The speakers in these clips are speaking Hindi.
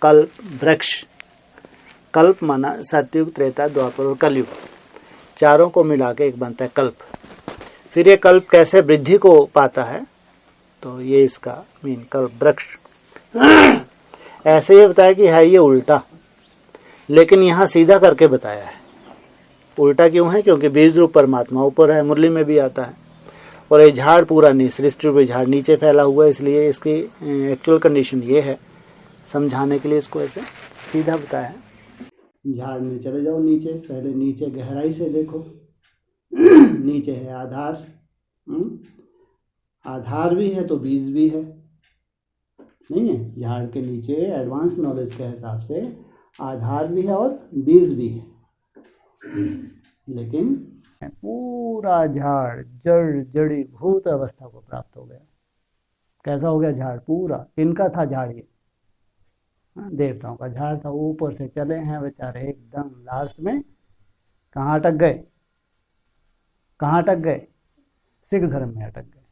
कल्प, वृक्ष। कल्प माना सतयुग, त्रेता, द्वापर और कलयुग, चारों को मिला के एक बनता है कल्प। फिर ये कल्प कैसे वृद्धि को पाता है, तो ये इसका मीन कल्प वृक्ष। ऐसे ये बताया कि है ये उल्टा, लेकिन यहाँ सीधा करके बताया है। उल्टा क्यों है? क्योंकि बीज रूप परमात्मा ऊपर है, मुरली में भी आता है, और ये झाड़ पूरा सृष्टि रूप झाड़ नीचे फैला हुआ है। इसलिए इसकी एक्चुअल कंडीशन ये है, समझाने के लिए इसको ऐसे सीधा बताया है। झाड़ में चले जाओ नीचे, पहले नीचे गहराई से देखो। नीचे है आधार, आधार भी है तो बीज भी है, नहीं है? झाड़ के नीचे एडवांस नॉलेज के हिसाब से आधार भी है और बीज भी है, लेकिन पूरा झाड़ जड़ जड़ी भूत अवस्था को प्राप्त हो गया। कैसा हो गया झाड़? पूरा इनका था झाड़, ये देवताओं का झाड़ था। ऊपर से चले हैं बेचारे, एकदम लास्ट में कहाँ अटक गए? कहाँ अटक गए? सिख धर्म में अटक गए।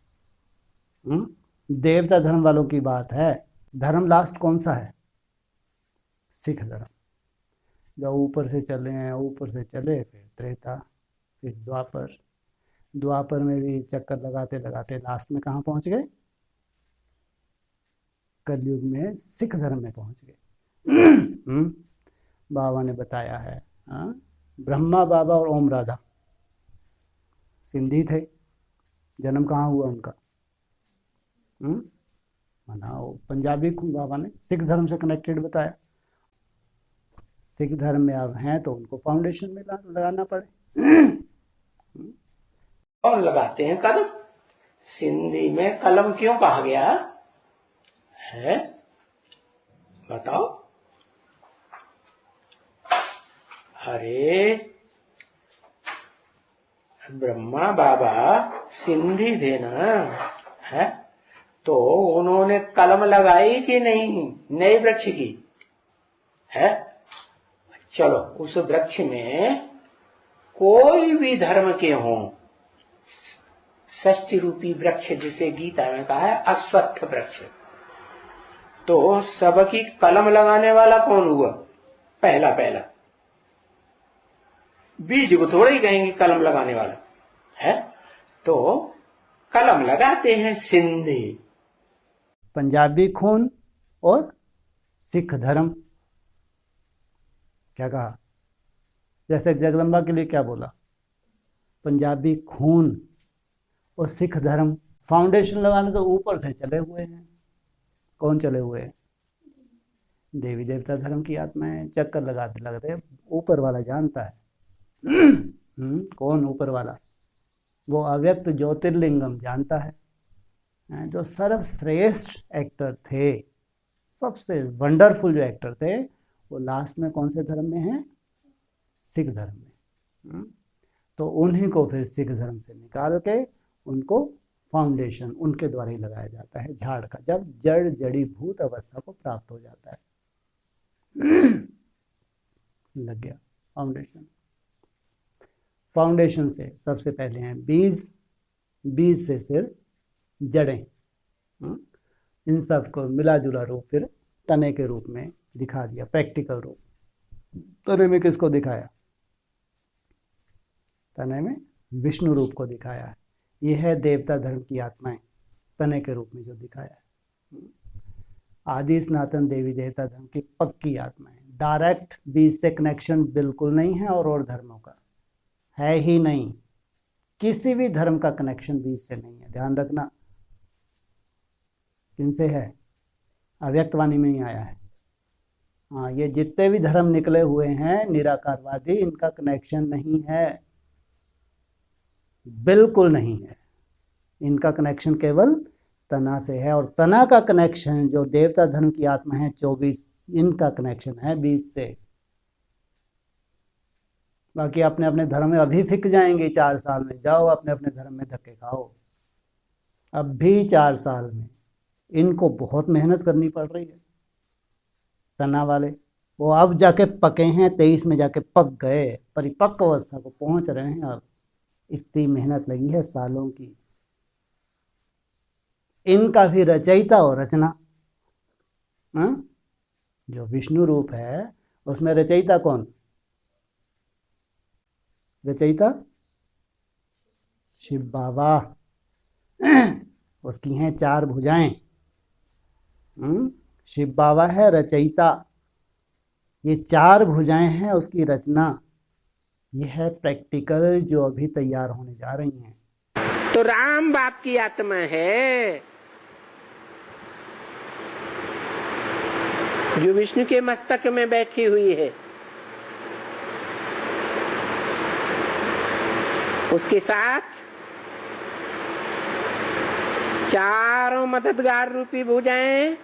देवता धर्म वालों की बात है। धर्म लास्ट कौन सा है? सिख धर्म। जब ऊपर से चले हैं, ऊपर से चले, फिर त्रेता, फिर द्वापर। द्वापर में भी चक्कर लगाते लगाते लास्ट में कहाँ पहुंच गए? कलयुग में सिख धर्म में पहुंच गए। बाबा ने बताया है, ब्रह्मा बाबा और ओम राधा सिंधी थे। जन्म कहाँ हुआ उनका? मनाओ पंजाबी बाबा ने सिख धर्म से कनेक्टेड बताया। सिख धर्म में अब हैं तो उनको फाउंडेशन में लगाना पड़े। और लगाते हैं कलम। सिंधी में कलम क्यों कहा गया है, बताओ? अरे ब्रह्मा बाबा सिंधी थे ना, है? तो उन्होंने कलम लगाई कि नहीं नए वृक्ष की? है? चलो, उस वृक्ष में कोई भी धर्म के हों, षष्ठी रूपी वृक्ष जिसे गीता में कहा है अश्वत्थ वृक्ष, तो सबकी कलम लगाने वाला कौन हुआ? पहला पहला। बीज को थोड़ा ही कहेंगे कलम लगाने वाला, है? तो कलम लगाते हैं सिंधी। पंजाबी खून और सिख धर्म। क्या कहा? जैसे जगदम्बा के लिए क्या बोला? पंजाबी खून और सिख धर्म। फाउंडेशन लगाने तो ऊपर से चले हुए हैं। कौन चले हुए हैं? देवी देवता धर्म की आत्माएं। चक्कर लगाते लगाते ऊपर वाला जानता है। कौन ऊपर वाला? वो अव्यक्त ज्योतिर्लिंगम जानता है, जो सर्वश्रेष्ठ एक्टर थे, सबसे वंडरफुल जो एक्टर थे, वो लास्ट में कौन से धर्म में है? सिख धर्म में। तो उन्हीं को फिर सिख धर्म से निकाल के उनको फाउंडेशन उनके द्वारा ही लगाया जाता है झाड़ का, जब जड़ जड़ी भूत अवस्था को प्राप्त हो जाता है। लग गया फाउंडेशन। फाउंडेशन से सबसे पहले हैं बीज, बीज से फिर जड़ें। इन सब को मिला जुला रूप फिर तने के रूप में दिखा दिया, प्रैक्टिकल रूप। तने में किसको दिखाया? तने में विष्णु रूप को दिखाया है। यह है देवता धर्म की आत्माएं, तने के रूप में जो दिखाया है। आदि सनातन देवी देवता धर्म की पक्की आत्माएं। डायरेक्ट बीज से कनेक्शन बिल्कुल नहीं है, और धर्मों का है ही नहीं। किसी भी धर्म का कनेक्शन बीज से नहीं है, ध्यान रखना। किनसे है? अव्यक्तवाणी में ही आया है। हाँ, ये जितने भी धर्म निकले हुए हैं निराकारवादी, इनका कनेक्शन नहीं है, बिल्कुल नहीं है। इनका कनेक्शन केवल तना से है, और तना का कनेक्शन जो देवता धर्म की आत्मा है 24, इनका कनेक्शन है बीज से। बाकी अपने अपने धर्म में अभी फिक जाएंगे। 4 साल में जाओ अपने अपने धर्म में धक्के खाओ। अब भी 4 साल में इनको बहुत मेहनत करनी पड़ रही है। तना वाले वो अब जाके पके हैं, 23 में जाके पक गए, परिपक्व अवस्था को पहुंच रहे हैं। अब इतनी मेहनत लगी है सालों की। इनका भी रचयिता और रचना, जो विष्णु रूप है उसमें रचयिता कौन? रचयिता शिव बाबा। उसकी हैं 4 भुजाएं। शिव बाबा है रचयिता, ये 4 भुजाएं हैं उसकी रचना। यह है प्रैक्टिकल जो अभी तैयार होने जा रही हैं। तो राम बाप की आत्मा है जो विष्णु के मस्तक में बैठी हुई है। उसके साथ 4 मददगार रूपी भुजाएं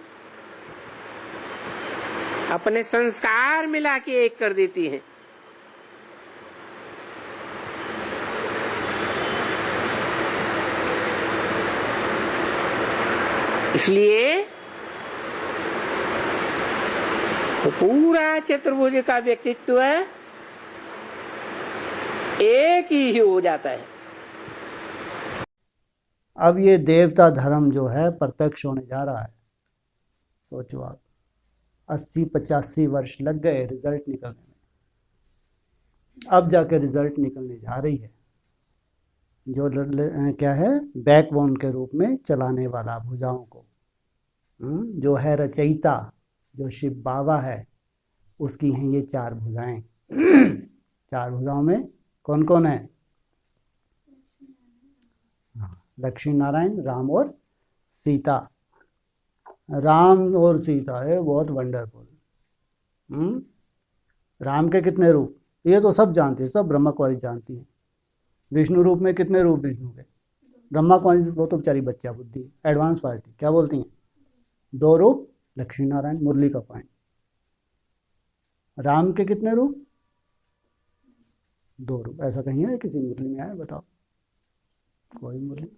अपने संस्कार मिला के एक कर देती हैं। इसलिए तो पूरा चतुर्भुज का व्यक्तित्व एक ही हो जाता है। अब ये देवता धर्म जो है प्रत्यक्ष होने जा रहा है। सोचो आप, 80-85 वर्ष लग गए रिजल्ट निकलने में, अब जाके रिजल्ट निकलने जा रही है। जो क्या है, बैकबोन के रूप में चलाने वाला भुजाओं को, जो है रचयिता, जो शिव बाबा है, उसकी हैं ये 4 भुजाएं। 4 भुजाओं में कौन कौन है? लक्ष्मी नारायण, राम और सीता। राम और सीता है बहुत वंडरफुल। राम के कितने रूप? ये तो सब जानते हैं, सब ब्रह्मा कुमारी जानती हैं। विष्णु रूप में कितने रूप विष्णु के? ब्रह्मा कुमारी वो तो बेचारी बच्चा बुद्धि, एडवांस पार्टी, क्या बोलती हैं? 2 रूप लक्ष्मी नारायण, मुरली का पाइन। राम के कितने रूप? 2 रूप। ऐसा कहीं है किसी मुरली में आया? बताओ कोई मुरली।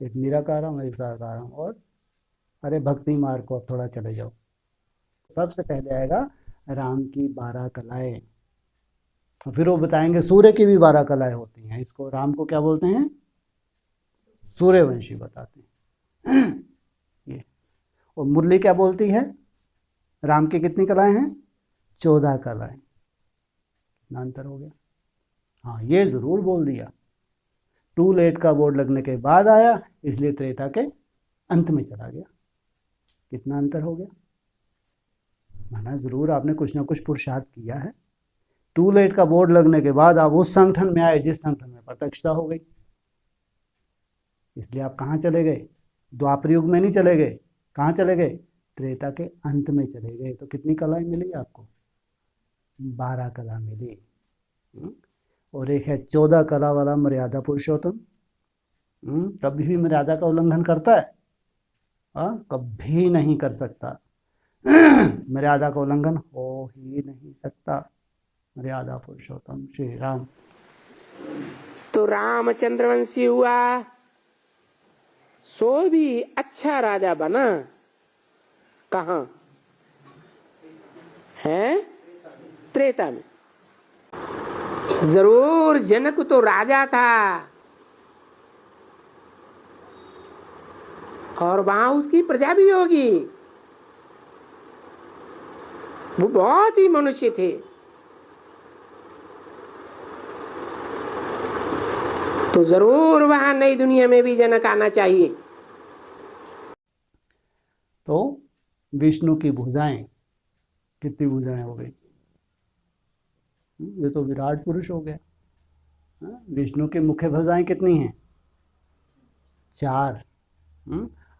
एक निराकारम, एक साकारम, और अरे भक्ति मार्ग को अब थोड़ा चले जाओ। सबसे पहले आएगा राम की 12 कलाएं, और फिर वो बताएंगे सूर्य की भी 12 कलाएं होती हैं। इसको राम को क्या बोलते हैं? सूर्यवंशी बताते हैं। ये और मुरली क्या बोलती है? राम की कितनी कलाएं हैं? 14 कलाएं। कितना अंतर हो गया? हाँ, ये जरूर बोल दिया। टू लेट का बोर्ड लगने के बाद आया, इसलिए त्रेता के अंत में चला गया। कितना अंतर हो गया? माना जरूर आपने कुछ ना कुछ पुरुषार्थ किया है। टू लेट का बोर्ड लगने के बाद आप उस संगठन में आए जिस संगठन में प्रत्यक्षता हो गई। इसलिए आप कहाँ चले गए? द्वापर युग में नहीं चले गए। कहाँ चले गए? त्रेता के अंत में चले गए। तो कितनी कलाएं मिली आपको? 12 कला मिली। और एक है 14 कला वाला मर्यादा पुरुषोत्तम। कभी भी मर्यादा का उल्लंघन करता है? कभी नहीं कर सकता। मर्यादा का उल्लंघन हो ही नहीं सकता। मर्यादा पुरुषोत्तम श्री राम। तो रामचंद्रवंशी हुआ, सो भी अच्छा राजा बना। कहाँ है? त्रेता में। जरूर जनक तो राजा था, और वहां उसकी प्रजा भी होगी। वो बहुत ही मनुष्य थे। तो जरूर वहां नई दुनिया में भी जनक आना चाहिए। तो विष्णु की भुजाएं, कितनी भुजाएं हो गई? ये तो विराट पुरुष हो गया। विष्णु की मुख्य भुजाएं कितनी हैं? 4।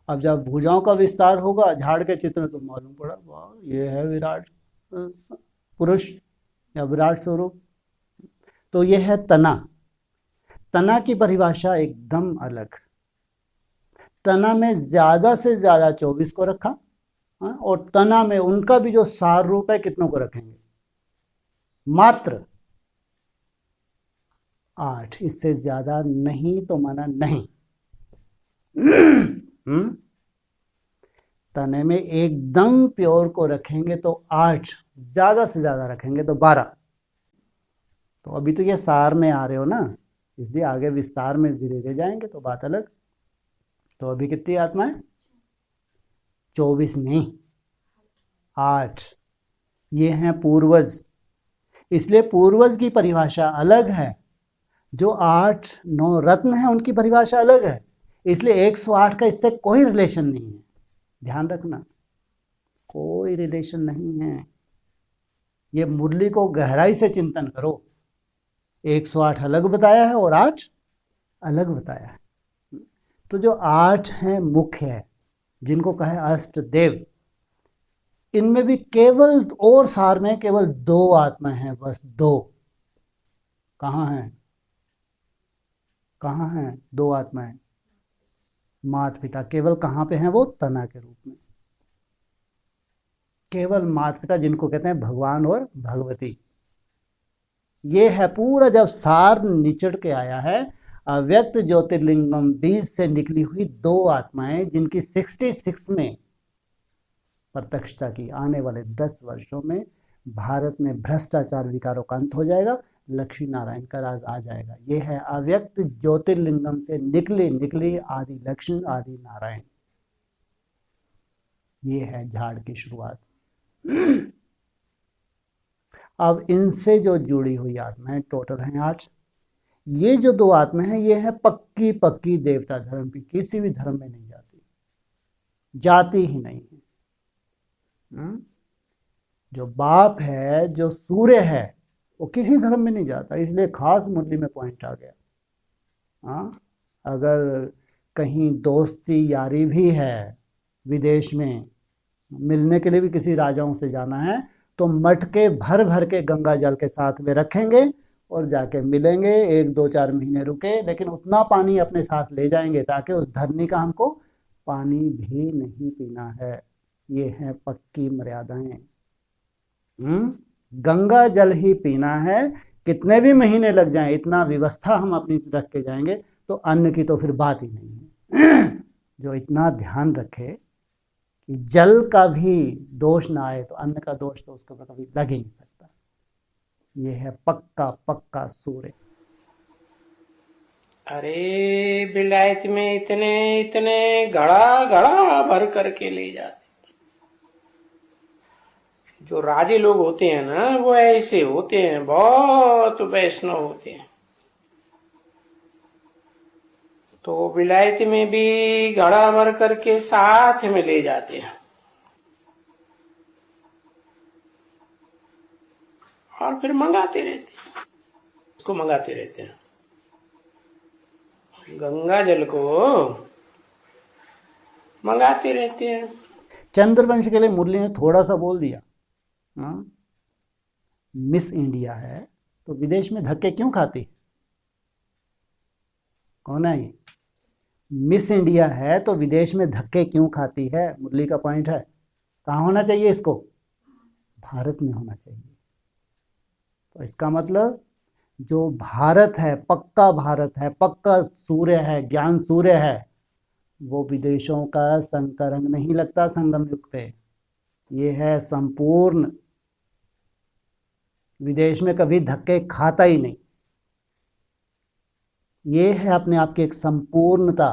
अब जब भुजाओं का विस्तार होगा झाड़ के चित्र, तो मालूम पड़ा वाह ये है विराट पुरुष या विराट स्वरूप। तो ये है तना। तना की परिभाषा एकदम अलग। तना में ज्यादा से ज्यादा 24 को रखा, और तना में उनका भी जो सार रूप है कितनों को रखेंगे? मात्र 8, इससे ज्यादा नहीं तो माना नहीं। तने में एकदम प्योर को रखेंगे तो 8, ज्यादा से ज्यादा रखेंगे तो 12। तो अभी तो ये सार में आ रहे हो ना, इसलिए आगे विस्तार में धीरे धीरे जाएंगे तो बात अलग। तो अभी कितनी आत्मा है? 24 नहीं, 8 ये हैं पूर्वज। इसलिए पूर्वज की परिभाषा अलग है, जो 8-9 रत्न हैं उनकी परिभाषा अलग है। इसलिए 108 का इससे कोई रिलेशन नहीं है, ध्यान रखना, कोई रिलेशन नहीं है। ये मुरली को गहराई से चिंतन करो। 108 अलग बताया है और 8 अलग बताया है। तो जो 8 हैं मुख्य है, जिनको कहे अष्ट देव, इनमें भी केवल और सार में केवल 2 आत्मा हैं, बस 2। कहाँ हैं? कहाँ हैं 2 आत्माएं? माता पिता। केवल कहाँ पे हैं वो? तना के रूप में। केवल माता पिता, जिनको कहते हैं भगवान और भगवती। ये है पूरा जब सार निचड़ के आया है। अव्यक्त ज्योतिर्लिंगम बीज से निकली हुई 2 आत्माएं, जिनकी 66 में प्रत्यक्षता की। आने वाले 10 वर्षों में भारत में भ्रष्टाचार विकारों का अंत हो जाएगा, लक्ष्मी नारायण का राज आ जाएगा। ये है अव्यक्त ज्योतिर्लिंगम से निकली आदि लक्ष्मी आदि नारायण। ये है झाड़ की शुरुआत। अब इनसे जो जुड़ी हुई आत्माएं टोटल हैं 8। ये जो 2 आत्माएं हैं ये है पक्की पक्की देवता धर्म की, किसी भी धर्म में नहीं जाती ही नहीं है। जो बाप है, जो सूर्य है, वो किसी धर्म में नहीं जाता। इसलिए खास मुरली में पॉइंट आ गया। हाँ, अगर कहीं दोस्ती यारी भी है, विदेश में मिलने के लिए भी किसी राजाओं से जाना है, तो मटके भर भर के गंगा जल के साथ में रखेंगे और जाके मिलेंगे। 1-2-4 महीने रुके, लेकिन उतना पानी अपने साथ ले जाएंगे ताकि उस धरनी का हमको पानी भी नहीं पीना है। ये है पक्की मर्यादाएं। गंगा जल ही पीना है, कितने भी महीने लग जाएं, इतना व्यवस्था हम अपनी रख के जाएंगे, तो अन्न की तो फिर बात ही नहीं है। जो इतना ध्यान रखे कि जल का भी दोष ना आए, तो अन्न का दोष तो उसके ऊपर कभी लग ही नहीं सकता। ये है पक्का पक्का सूर्य। अरे विलायत में इतने इतने घड़ा घड़ा भर करके ले जाते। जो राजे लोग होते हैं ना, वो ऐसे होते हैं, बहुत वैष्णव होते हैं। तो विलायत में भी घड़ा भर करके साथ में ले जाते हैं और फिर मंगाते रहते हैं। उसको मंगाते रहते हैं, गंगा जल को मंगाते रहते हैं। चंद्रवंश के लिए मुरली ने थोड़ा सा बोल दिया। मिस इंडिया है तो विदेश में धक्के क्यों खाती है? कौन है ये? मिस इंडिया है तो विदेश में धक्के क्यों खाती है? मुरली का पॉइंट है। कहाँ होना चाहिए इसको? भारत में होना चाहिए। तो इसका मतलब जो भारत है, पक्का भारत है, पक्का सूर्य है, ज्ञान सूर्य है, वो विदेशों का संग का रंग नहीं लगता संगम युग पे। ये है संपूर्ण, विदेश में कभी धक्के खाता ही नहीं। ये है अपने आप की एक संपूर्णता।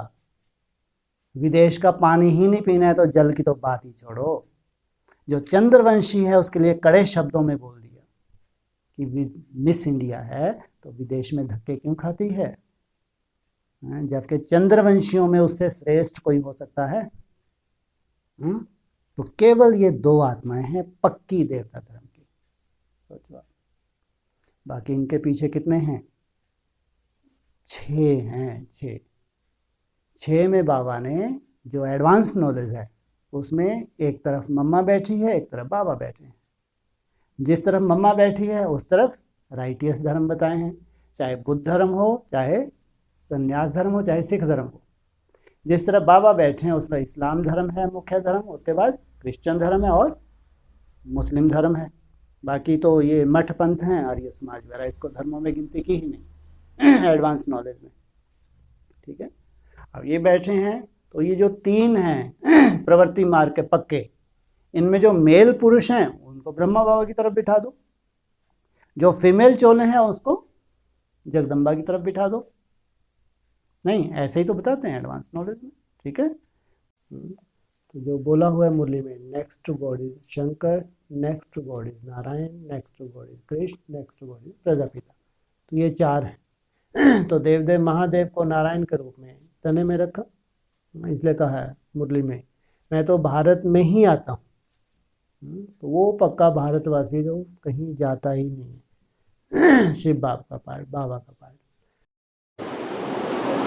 विदेश का पानी ही नहीं पीना है तो जल की तो बात ही छोड़ो। जो चंद्रवंशी है उसके लिए कड़े शब्दों में बोल दिया कि मिस इंडिया है तो विदेश में धक्के क्यों खाती है, जबकि चंद्रवंशियों में उससे श्रेष्ठ कोई हो सकता है? तो केवल ये 2 आत्माएं हैं पक्की देवता धर्म की। सोचो, बाकी इनके पीछे कितने हैं? 6 हैं। 6 में बाबा ने जो एडवांस नॉलेज है उसमें एक तरफ मम्मा बैठी है, एक तरफ बाबा बैठे हैं। जिस तरफ मम्मा बैठी है उस तरफ राइटियस धर्म बताए हैं, चाहे बुद्ध धर्म हो, चाहे संन्यास धर्म हो, चाहे सिख धर्म हो। जिस तरफ बाबा बैठे हैं उस तरफ इस्लाम धर्म है मुख्य धर्म, उसके बाद क्रिश्चियन धर्म है और मुस्लिम धर्म है। बाकी तो ये मठ पंथ हैं, आर्य समाज वगैरह, इसको धर्मों में गिनती की ही नहीं एडवांस नॉलेज में। ठीक है, अब ये बैठे हैं तो ये जो 3 हैं प्रवृत्ति मार्ग के पक्के, इनमें जो मेल पुरुष हैं उनको ब्रह्मा बाबा की तरफ बिठा दो, जो फीमेल चोले हैं उसको जगदम्बा की तरफ बिठा दो। नहीं, ऐसे ही तो बताते हैं एडवांस नॉलेज में। ठीक है, तो जो बोला हुआ है मुरली में, next to God is Shankar, next to God is Narayan, next to God is Krishna, next to God is Prajapita. तो ये चार हैं। तो देवदेव महादेव को नारायण के रूप में तने में रखा, इसलिए कहा है मुरली में, मैं तो भारत में ही आता हूँ। तो वो पक्का भारतवासी जो कहीं जाता ही नहीं है। शिव बाबा का पार्ट, बाबा का पार्ट।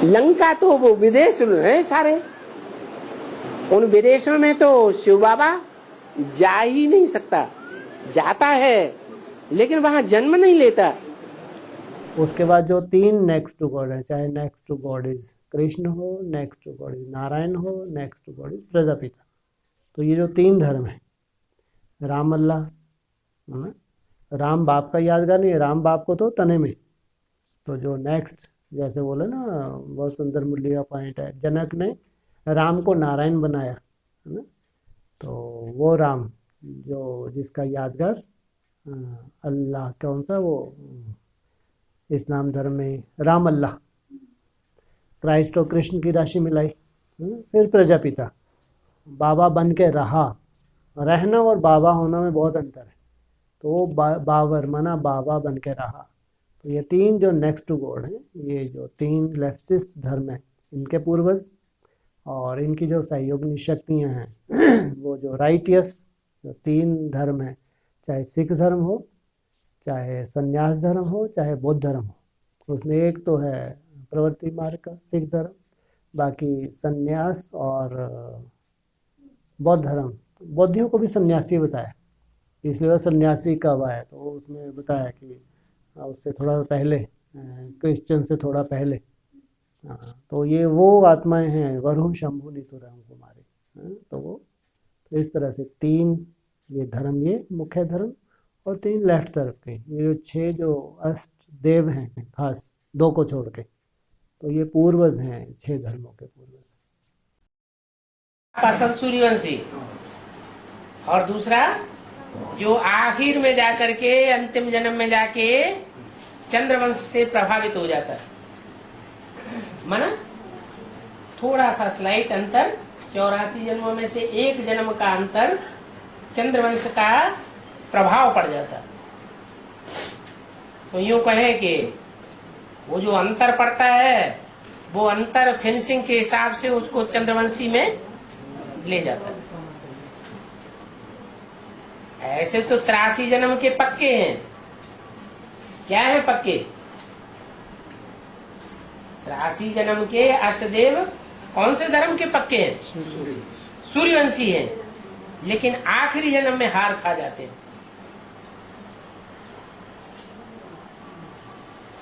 लंका तो वो विदेश है सारे, उन विदेशों में तो शिव बाबा जा ही नहीं सकता, जाता है लेकिन वहां जन्म नहीं लेता। उसके बाद जो तीन नेक्स्ट टू गॉड है, चाहे next to God is Krishna हो, next to God is Narayan हो, next to God is Prajapita, तो ये जो तीन धर्म है, राम अल्लाह, राम बाप का यादगार नहीं है, राम बाप को तो तने में। तो जो नेक्स्ट, जैसे बोले ना, बहुत सुंदर मुरली का पॉइंट है, जनक ने राम को नारायण बनाया, है ना, तो वो राम जो जिसका यादगार अल्लाह, कौन सा वो इस्लाम धर्म में राम अल्लाह, क्राइस्ट और कृष्ण की राशि मिलाई। फिर प्रजापिता, बाबा बन के रहा, रहना और बाबा होना में बहुत अंतर है। तो वो बाबर माना बाबा बन के रहा। तो ये तीन जो नेक्स्ट टू गॉड हैं, ये जो तीन लेफ्टिस्ट धर्म हैं, इनके पूर्वज और इनकी जो सहयोगी शक्तियाँ हैं वो जो राइटियस जो तीन धर्म हैं, चाहे सिख धर्म हो, चाहे संन्यास धर्म हो, चाहे बौद्ध धर्म हो, उसमें एक तो है प्रवृत्ति मार्ग का सिख धर्म, बाकी संन्यास और बौद्ध धर्म। बौद्धियों को भी सन्यासी बताया, इसलिए वह सन्यासी कब आया, तो उसमें बताया कि उससे थोड़ा पहले, क्रिश्चियन से थोड़ा पहले। तो ये वो आत्माएं हैं, वरुण शंभु नितुरम कुमारी। तो वो तो इस तरह से तीन ये धर्म, ये मुख्य धर्म, और तीन लेफ्ट तरफ के, ये जो 6 जो अष्ट देव हैं खास, 2 को छोड़ के, तो ये पूर्वज हैं 6 धर्मों के पूर्वज। पसंद सूर्यवंशी, और दूसरा जो आखिर में जाकर के अंतिम जन्म में जाके चंद्रवंश से प्रभावित हो जाता है, माना थोड़ा सा स्लाइट अंतर, 84 जन्मों में से एक जन्म का अंतर चंद्रवंश का प्रभाव पड़ जाता। तो यूं कहें कि वो जो अंतर पड़ता है, वो अंतर फिनिशिंग के हिसाब से उसको चंद्रवंशी में ले जाता है। ऐसे तो 83 जन्म के पक्के हैं। क्या है पक्के? 83 जन्म के अष्टदेव कौन से धर्म के पक्के हैं? सूर्यवंशी हैं, लेकिन आखिरी जन्म में हार खा जाते हैं।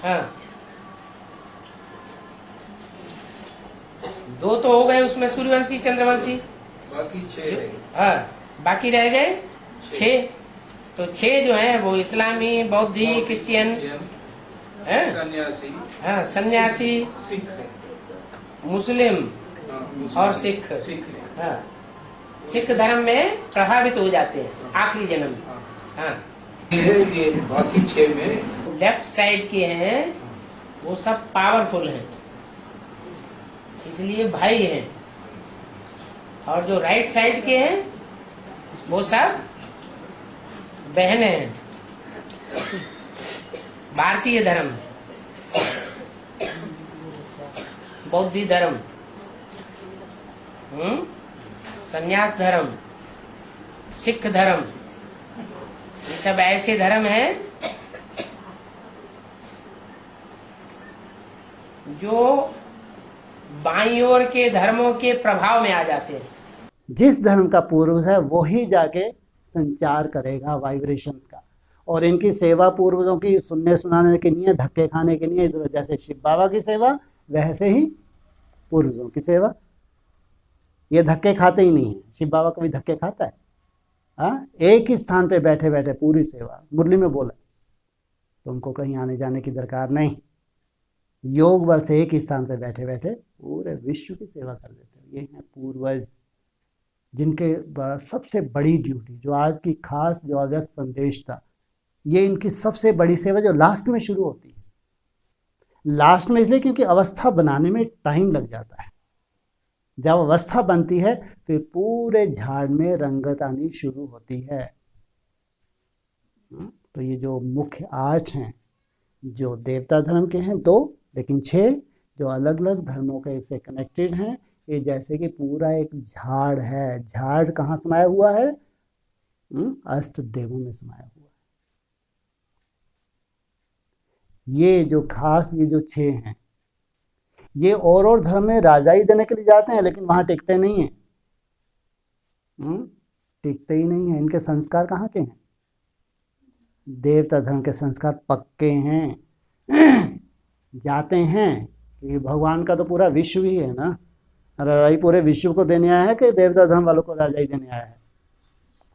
हाँ, 2 तो हो गए उसमें, सूर्यवंशी चंद्रवंशी, बाकी 6। हाँ, बाकी रह गए 6। तो 6 जो है वो इस्लामी, बौद्धी, क्रिश्चियन, सन्यासी, हाँ, सन्यासी, सिख, मुस्लिम और सिख। हाँ, सिख धर्म में प्रभावित हो जाते हैं आखिरी जन्म में। हाँ, ये बाकी 6 में लेफ्ट साइड के हैं वो सब पावरफुल हैं, इसलिए भाई हैं, और जो राइट साइड के हैं वो सब बहनें हैं। भारतीय धर्म, बौद्धी धर्म, संन्यास धर्म, सिख धर्म, ये सब ऐसे धर्म हैं जो बाईं ओर के धर्मों के प्रभाव में आ जाते हैं। जिस धर्म का पूर्वज है वही जाके संचार करेगा वाइब्रेशन का, और इनकी सेवा पूर्वजों की सुनने सुनाने की नहीं है, धक्के खाने की नहीं है। इधर जैसे शिव बाबा की सेवा, वैसे ही पूर्वजों की सेवा। ये धक्के खाते ही नहीं है। शिव बाबा कभी धक्के खाता है? हाँ, एक ही स्थान पे बैठे बैठे पूरी सेवा, मुरली में बोला, तुमको कहीं आने जाने की दरकार नहीं, योग बल से एक ही स्थान पे बैठे बैठे पूरे विश्व की सेवा कर देते हैं। ये हैं पूर्वज, जिनके सबसे बड़ी ड्यूटी, जो आज की खास जो अव्यक्त संदेश था, ये इनकी सबसे बड़ी सेवा जो लास्ट में शुरू होती है। लास्ट में इसलिए क्योंकि अवस्था बनाने में टाइम लग जाता है। जब अवस्था बनती है फिर पूरे झाड़ में रंगत आनी शुरू होती है। तो ये जो मुख्य 8 हैं जो देवता धर्म के हैं 2, लेकिन 6 जो अलग अलग धर्मों के से कनेक्टेड हैं। ये जैसे कि पूरा एक झाड़ है। झाड़ कहाँ समाया हुआ है? अष्ट देवों में समाया हुआ है। ये जो खास ये जो 6 हैं ये और धर्म में राजाई देने के लिए जाते हैं, लेकिन वहां टिकते नहीं हैं। टिकते ही नहीं है। इनके संस्कार कहाँ के हैं? देवता धर्म के संस्कार पक्के हैं। जाते हैं कि भगवान का तो पूरा विश्व ही है ना, राजाई पूरे विश्व को देने आया है कि देवता धर्म वालों को राजाई देने आया है?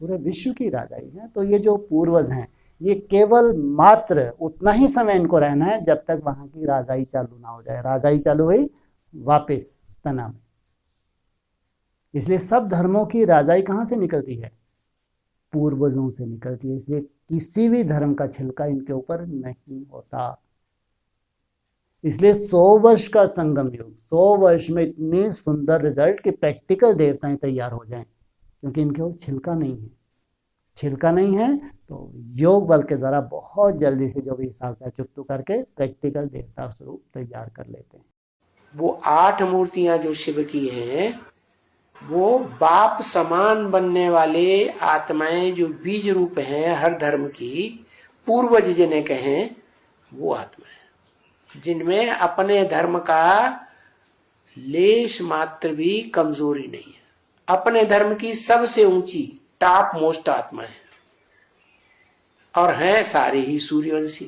पूरे विश्व की राजाई है। तो ये जो पूर्वज हैं ये केवल मात्र उतना ही समय इनको रहना है जब तक वहां की राजाई चालू ना हो जाए। राजाई चालू हुई वापस तना में। इसलिए सब धर्मों की राजाई कहाँ से निकलती है? पूर्वजों से निकलती है। इसलिए किसी भी धर्म का छिलका इनके ऊपर नहीं होता। इसलिए 100 वर्ष का संगम युग, 100 वर्ष में इतनी सुंदर रिजल्ट कि प्रैक्टिकल देवताएं तैयार हो जाएं, क्योंकि इनके ऊपर छिलका नहीं है। छिलका नहीं है तो योग बल के द्वारा बहुत जल्दी से जो भी हिसाब था चुकतू करके प्रैक्टिकल देवता स्वरूप तैयार कर लेते हैं। वो 8 मूर्तियां जो शिव की हैं वो बाप समान बनने वाले आत्माएं जो बीज रूप हैं हर धर्म की, पूर्वज जिन्हें कहें, वो आत्माएं जिनमें अपने धर्म का लेश मात्र भी कमजोरी नहीं है। अपने धर्म की सबसे ऊंची टॉप मोस्ट आत्मा है और हैं सारे ही सूर्यवंशी।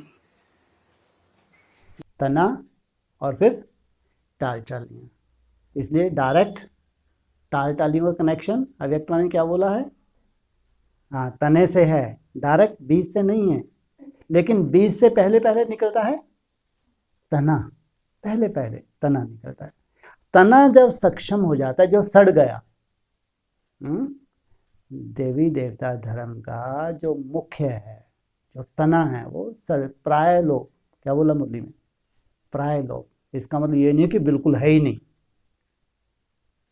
तना और फिर टालटालियां। इसलिए डायरेक्ट टालटालियों का कनेक्शन अव्यक्तवाणी क्या बोला है? हाँ, तने से है, डायरेक्ट बीज से नहीं है। लेकिन बीज से पहले पहले निकलता है तना। पहले पहले तना निकलता है। तना जब सक्षम हो जाता है, जो सड़ गया, देवी देवता धर्म का जो मुख्य है, जो तना है, वो प्राय लोग, क्या बोला मुरली में? प्राय लोग। इसका मतलब ये नहीं कि बिल्कुल है ही नहीं,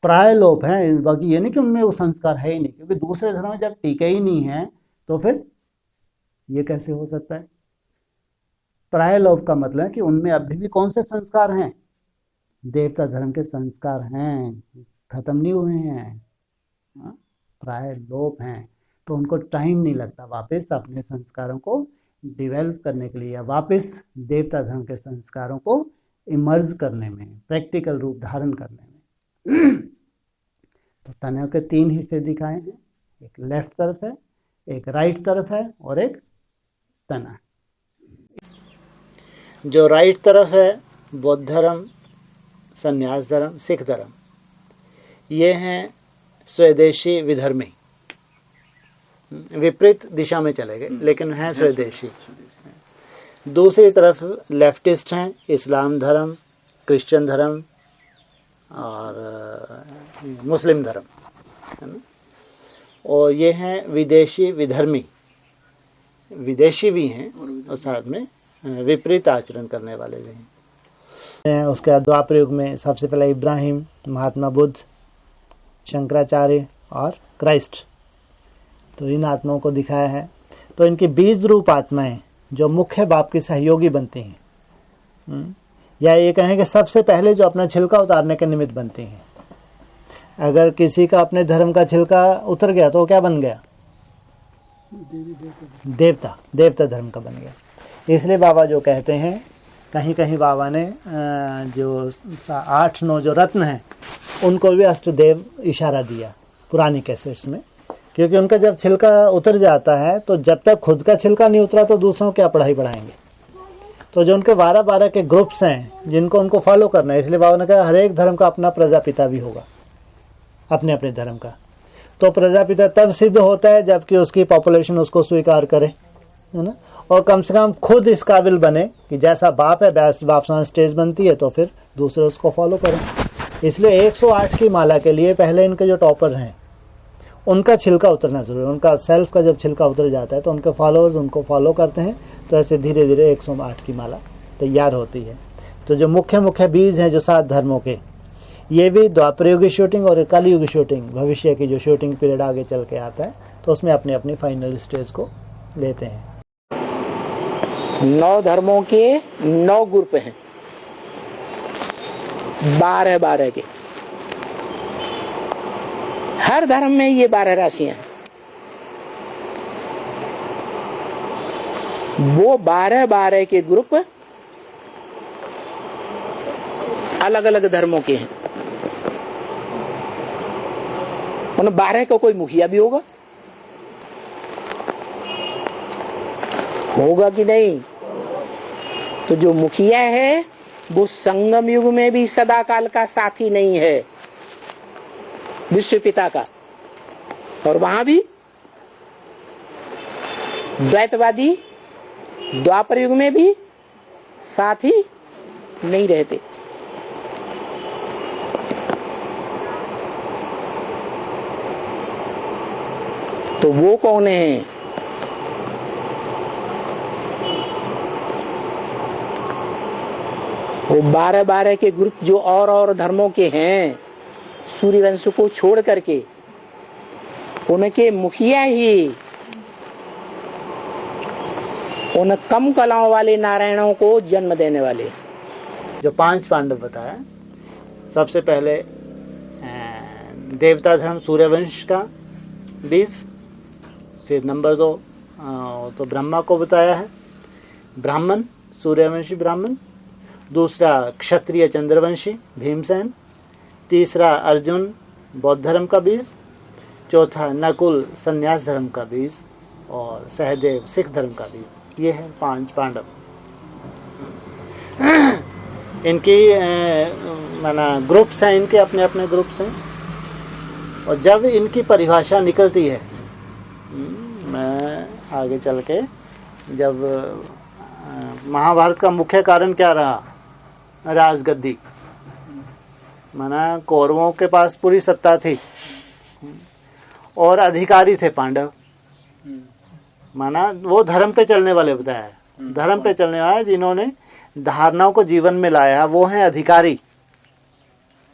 प्राय लोग हैं। बाकी ये नहीं कि उनमें वो संस्कार है ही नहीं, क्योंकि दूसरे धर्म में जब टीके ही नहीं है तो फिर ये कैसे हो सकता है? प्राय लोग का मतलब है कि उनमें अभी भी कौन से संस्कार हैं? देवता धर्म के संस्कार हैं, खत्म नहीं हुए हैं। प्राय लोग हैं तो उनको टाइम नहीं लगता वापस अपने संस्कारों को डेवलप करने के लिए, या वापस देवता धर्म के संस्कारों को इमर्ज करने में, प्रैक्टिकल रूप धारण करने में। तो तना के 3 हिस्से दिखाए हैं, एक लेफ्ट तरफ है, एक राइट तरफ है और एक तना। जो राइट तरफ है बौद्ध धर्म, संन्यास धर्म, सिख धर्म, ये हैं स्वदेशी विधर्मी, विपरीत दिशा में चले गए लेकिन हैं स्वदेशी। दूसरी तरफ लेफ्टिस्ट हैं, इस्लाम धर्म, क्रिश्चियन धर्म और मुस्लिम धर्म, है ना। और ये हैं विदेशी विधर्मी, विदेशी भी हैं और साथ में विपरीत आचरण करने वाले भी हैं। उसके बाद द्वापर युग में सबसे पहले इब्राहिम, महात्मा बुद्ध, शंकराचार्य और क्राइस्ट, तो इन आत्माओं को दिखाया है। तो इनकी बीज रूप आत्माएं जो मुख्य बाप की सहयोगी बनती हैं, या ये कहें कि सबसे पहले जो अपना छिलका उतारने के निमित्त बनती हैं। अगर किसी का अपने धर्म का छिलका उतर गया तो क्या बन गया? देवता, देवता धर्म का बन गया। इसलिए बाबा जो कहते हैं, कहीं कहीं बाबा ने जो 8-9 जो रत्न हैं उनको भी अष्टदेव इशारा दिया पुरानी कैसेट्स में, क्योंकि उनका जब छिलका उतर जाता है तो जब तक खुद का छिलका नहीं उतरा तो दूसरों क्या पढ़ाई पढ़ाएंगे। तो जो उनके 12-12 के ग्रुप्स हैं जिनको उनको फॉलो करना है, इसलिए बाबा ने कहा हर एक धर्म का अपना प्रजापिता भी होगा, अपने अपने धर्म का। तो प्रजापिता तब सिद्ध होता है जबकि उसकी पॉपुलेशन उसको स्वीकार करे, है ना, और कम से कम खुद इस काबिल बने कि जैसा बाप है बाप से स्टेज बनती है तो फिर दूसरे उसको फॉलो करें। इसलिए 108 की माला के लिए पहले इनके जो टॉपर हैं उनका छिलका उतरना जरूरी है। उनका सेल्फ का जब छिलका उतर जाता है तो उनके फॉलोअर्स उनको फॉलो करते हैं, तो ऐसे धीरे धीरे 108 की माला तैयार होती है। तो जो मुख्य मुख्य बीज हैं जो 7 धर्मों के, ये भी द्वापर युग की शूटिंग और कलयुग की शूटिंग, भविष्य की जो शूटिंग पीरियड आगे चल के आता है, तो उसमें अपनी अपनी फाइनल स्टेज को लेते हैं। 9 धर्मों के 9 ग्रुप हैं, 12 के। हर धर्म में ये 12 राशियां हैं। वो 12 के ग्रुप अलग अलग धर्मों के हैं। उन 12 का कोई मुखिया भी होगा कि नहीं? तो जो मुखिया है वो संगम युग में भी सदाकाल का साथी नहीं है, विश्व पिता का। और वहां भी द्वैतवादी द्वापर युग में भी साथी नहीं रहते। तो वो कौन है? वो 12 के ग्रुप जो और धर्मों के हैं, सूर्यवंश को छोड़ करके, उनके मुखिया ही उन कम कलाओं वाले नारायणों को जन्म देने वाले। जो 5 पांडव बताया, सबसे पहले देवता धर्म सूर्यवंश का बीज, फिर नंबर 2 तो ब्रह्मा को बताया है, ब्राह्मण, सूर्यवंशी ब्राह्मण। दूसरा क्षत्रिय चंद्रवंशी भीमसेन। तीसरा अर्जुन बौद्ध धर्म का बीज। चौथा नकुल संन्यास धर्म का बीज। और सहदेव सिख धर्म का बीज। ये है 5 पांडव। इनकी माना ग्रुप्स हैं, इनके अपने अपने ग्रुप्स हैं। और जब इनकी परिभाषा निकलती है, मैं आगे चल के, जब महाभारत का मुख्य कारण क्या रहा? राजगद्दी। माना कौरवों के पास पूरी सत्ता थी और अधिकारी थे पांडव। माना वो धर्म पे चलने वाले बताया है, धर्म पे चलने वाले जिन्होंने धारणाओं को जीवन में लाया, वो हैं अधिकारी,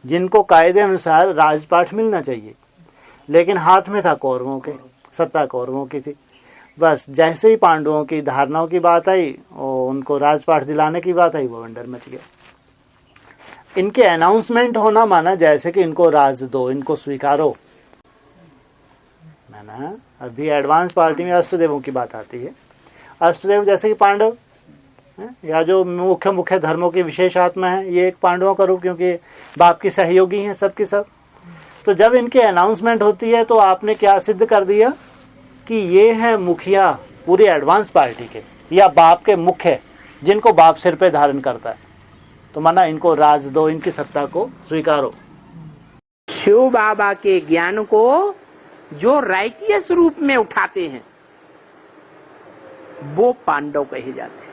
जिनको कायदे अनुसार राजपाट मिलना चाहिए। लेकिन हाथ में था कौरवों के, सत्ता कौरवों की थी। बस जैसे ही पांडवों की धारणाओं की बात आई और उनको राजपाट दिलाने की बात आई, वो अंडर मच गया। इनके अनाउंसमेंट होना माना जैसे कि इनको राज दो, इनको स्वीकारो। माना अभी एडवांस पार्टी में अष्टदेवों की बात आती है। अष्टदेव जैसे कि पांडव या जो मुख्य धर्मों की विशेष आत्मा है, ये एक पांडवों का रूप, क्योंकि बाप की सहयोगी हैं सबकी सब। तो जब इनकी अनाउंसमेंट होती है तो आपने क्या सिद्ध कर दिया कि ये है मुखिया पूरी एडवांस पार्टी के, या बाप के मुख्य, जिनको बाप सिर पे धारण करता है। तो माना इनको राज दो, इनकी सत्ता को स्वीकारो। शिव बाबा के ज्ञान को जो राइटियस रूप में उठाते हैं वो पांडव कहे जाते हैं।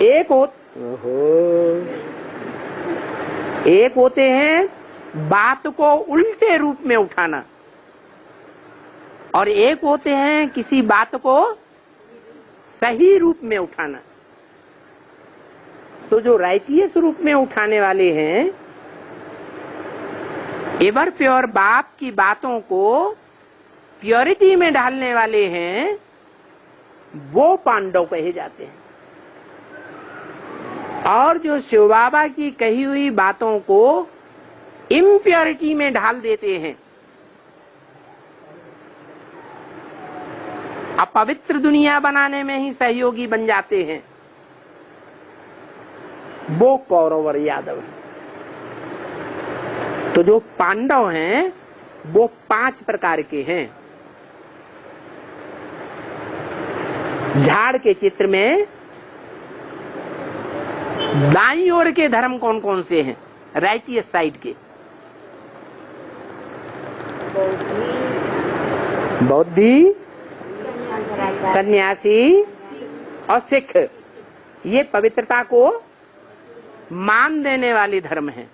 एक होते हैं बात को उल्टे रूप में उठाना, और एक होते हैं किसी बात को सही रूप में उठाना। तो जो राइटियस रूप में उठाने वाले हैं, एवर प्योर बाप की बातों को प्योरिटी में ढालने वाले हैं, वो पांडव कहे जाते हैं। और जो शिव बाबा की कही हुई बातों को इम्प्योरिटी में ढाल देते हैं, अपवित्र दुनिया बनाने में ही सहयोगी बन जाते हैं, वो कौरव और यादव है। तो जो पांडव हैं वो 5 प्रकार के हैं। झाड़ के चित्र में दाईं ओर के धर्म कौन कौन से हैं? राइटियस साइड के बौद्धि, सन्यासी और सिख, ये पवित्रता को मान देने वाले धर्म हैं।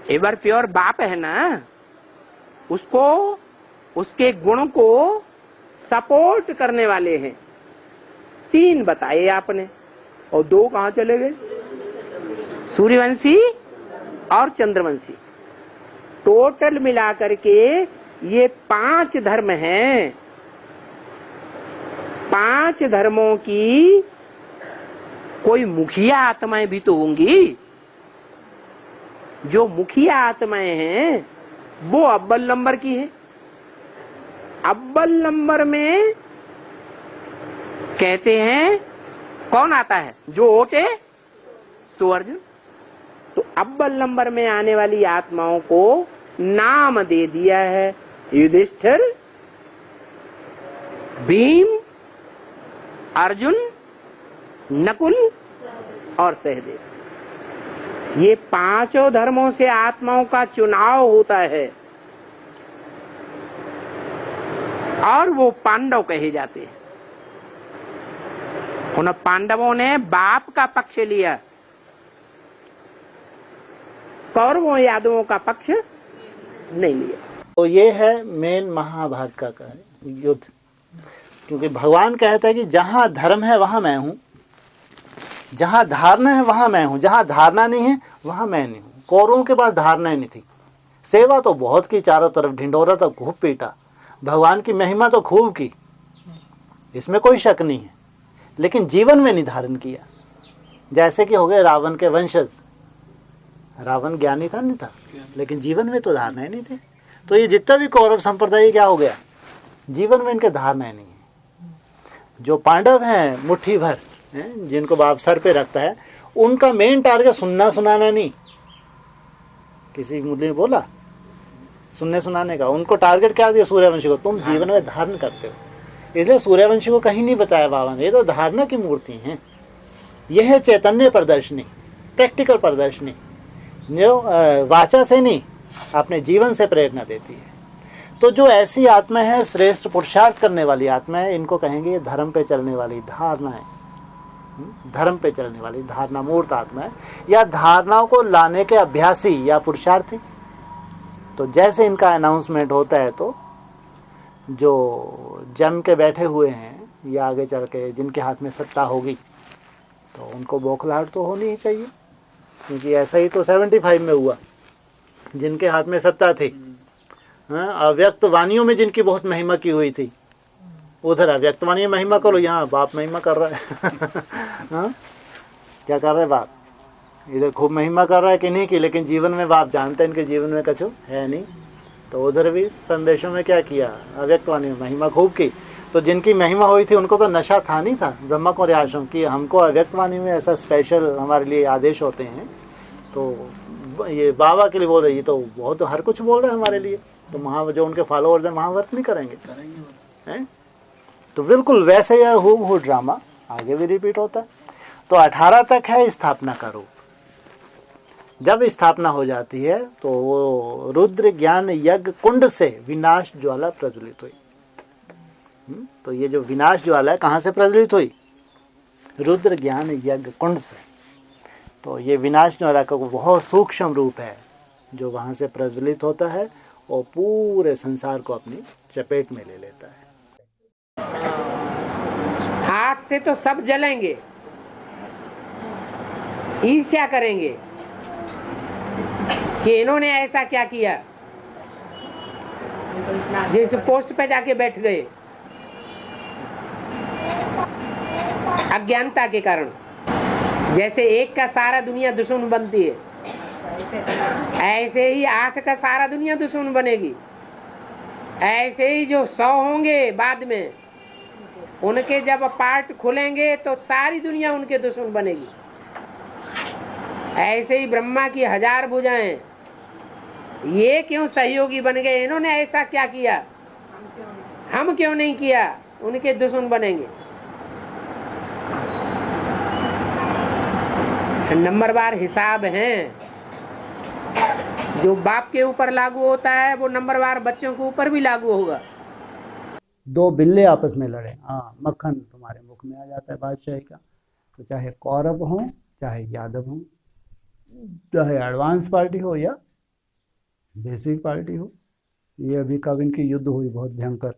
एवर प्योर बाप है ना, उसको, उसके गुण को सपोर्ट करने वाले हैं। 3 बताए आपने, और 2 कहां चले गए? सूर्यवंशी और चंद्रवंशी, टोटल मिलाकर के ये 5 धर्म हैं। 5 धर्मों की कोई मुखिया आत्माएं भी तो होंगी। जो मुखिया आत्माएं हैं वो अव्वल नंबर की है। अव्वल नंबर में कहते हैं कौन आता है? जो ओटे सो अर्जुन। तो अव्वल नंबर में आने वाली आत्माओं को नाम दे दिया है युधिष्ठिर, भीम, अर्जुन, नकुल और सहदेव। ये 5 धर्मों से आत्माओं का चुनाव होता है और वो पांडव कहे जाते हैं। उन पांडवों ने बाप का पक्ष लिया, कौरवों यादवों का पक्ष नहीं लिया। तो ये है मेन महाभारत का युद्ध, क्योंकि भगवान कहता है कि जहां धर्म है वहां मैं हूं, जहां धारणा है वहां मैं हूं, जहां धारणा नहीं है वहां मैं नहीं हूं। कौरवों के पास धारणा ही नहीं थी, सेवा तो बहुत की, चारों तरफ ढिंढोरा तो खूब पीटा, भगवान की महिमा तो खूब की, इसमें कोई शक नहीं है, लेकिन जीवन में नहीं धारण किया। जैसे कि हो गए रावण के वंशज। रावण ज्ञानी था नहीं था, लेकिन जीवन में तो धारणा ही नहीं थे। तो ये जितना भी कौरव संप्रदाय क्या हो गया, जीवन में इनके धारणा नहीं है। जो पांडव हैं मुट्ठी भर हैं, जिनको बाप सर पे रखता है, उनका मेन टारगेट सुनना सुनाना नहीं। किसी मुद्दे में बोला सुनने सुनाने का, उनको टारगेट क्या दिया? सूर्यवंशी को तुम जीवन में धारण करते हो, इसलिए सूर्यवंशी को कहीं नहीं बताया बाबा ने। ये तो धारणा की मूर्ति हैं। यह है चैतन्य प्रदर्शनी, प्रैक्टिकल प्रदर्शनी, जो वाचा से नहीं अपने जीवन से प्रेरणा देती है। तो जो ऐसी आत्मा है, श्रेष्ठ पुरुषार्थ करने वाली आत्मा है, इनको कहेंगे ये धर्म पे चलने वाली धारणा है। धर्म पे चलने वाली धारणा मूर्त आत्मा है, या धारणाओं को लाने के अभ्यासी या पुरुषार्थी। तो जैसे इनका अनाउंसमेंट होता है, तो जो जम के बैठे हुए हैं या आगे चल के जिनके हाथ में सत्ता होगी, तो उनको बौखलाहट तो होनी ही चाहिए, क्योंकि ऐसा ही तो 75 में हुआ। जिनके हाथ में सत्ता थी, अव्यक्त वाणियों में जिनकी बहुत महिमा की हुई थी, उधर अव्यक्त वाणी में महिमा करो, यहाँ बाप महिमा कर रहा है। क्या कर रहे बाप? इधर खूब महिमा कर रहा है कि नहीं की, लेकिन जीवन में बाप जानते हैं इनके जीवन में कछु है नहीं। तो उधर भी संदेशों में क्या किया? अव्यक्त वाणी में महिमा खूब की। तो जिनकी महिमा हुई थी उनको तो नशा था नहीं था ब्रह्मा को आश्रम की, हमको अव्यक्त वाणी में ऐसा स्पेशल हमारे लिए आदेश होते हैं। तो ये बाबा के लिए बोल रहे, ये तो बहुत हर कुछ बोल रहे हैं हमारे लिए, तो वहाँ जो उनके फॉलोअर्स हैं वहाँ वर्क नहीं करेंगे हैं? तो बिल्कुल वैसे यह हूबहू ड्रामा आगे भी रिपीट होता है। तो 18 तक है स्थापना का रूप। जब स्थापना हो जाती है तो वो रुद्र ज्ञान यज्ञ कुंड से विनाश ज्वाला प्रज्वलित हुई। तो ये जो विनाश ज्वाला है कहाँ से प्रज्वलित हुई? रुद्र ज्ञान यज्ञ कुंड से। तो ये विनाश ज्वाला का बहुत सूक्ष्म रूप है जो वहाँ से प्रज्वलित होता है और पूरे संसार को अपनी चपेट में ले लेता है। आग से तो सब जलेंगे, ईर्ष्या करेंगे कि इन्होंने ऐसा क्या किया, जैसे पोस्ट पे जाके बैठ गए अज्ञानता के कारण। जैसे एक का सारा दुनिया दुश्मन बनती है, ऐसे ही 8 का सारा दुनिया दुश्मन बनेगी। ऐसे ही जो 100 होंगे बाद में, उनके जब पार्ट खुलेंगे तो सारी दुनिया उनके दुश्मन बनेगी। ऐसे ही ब्रह्मा की 1000 भुजाएं, ये क्यों सहयोगी बन गए, इन्होंने ऐसा क्या किया, हम क्यों नहीं किया, उनके दुश्मन बनेंगे। नंबरवार हिसाब हैं, जो बाप के ऊपर लागू होता है वो नंबरवार बच्चों के ऊपर भी लागू होगा। 2 बिल्ले आपस में लड़े, हाँ मक्खन तुम्हारे मुख में आ जाता है बादशाही का। तो चाहे कौरव हो चाहे यादव हो, चाहे एडवांस पार्टी हो या बेसिक पार्टी हो, ये अभी कब इनकी युद्ध हुई बहुत भयंकर।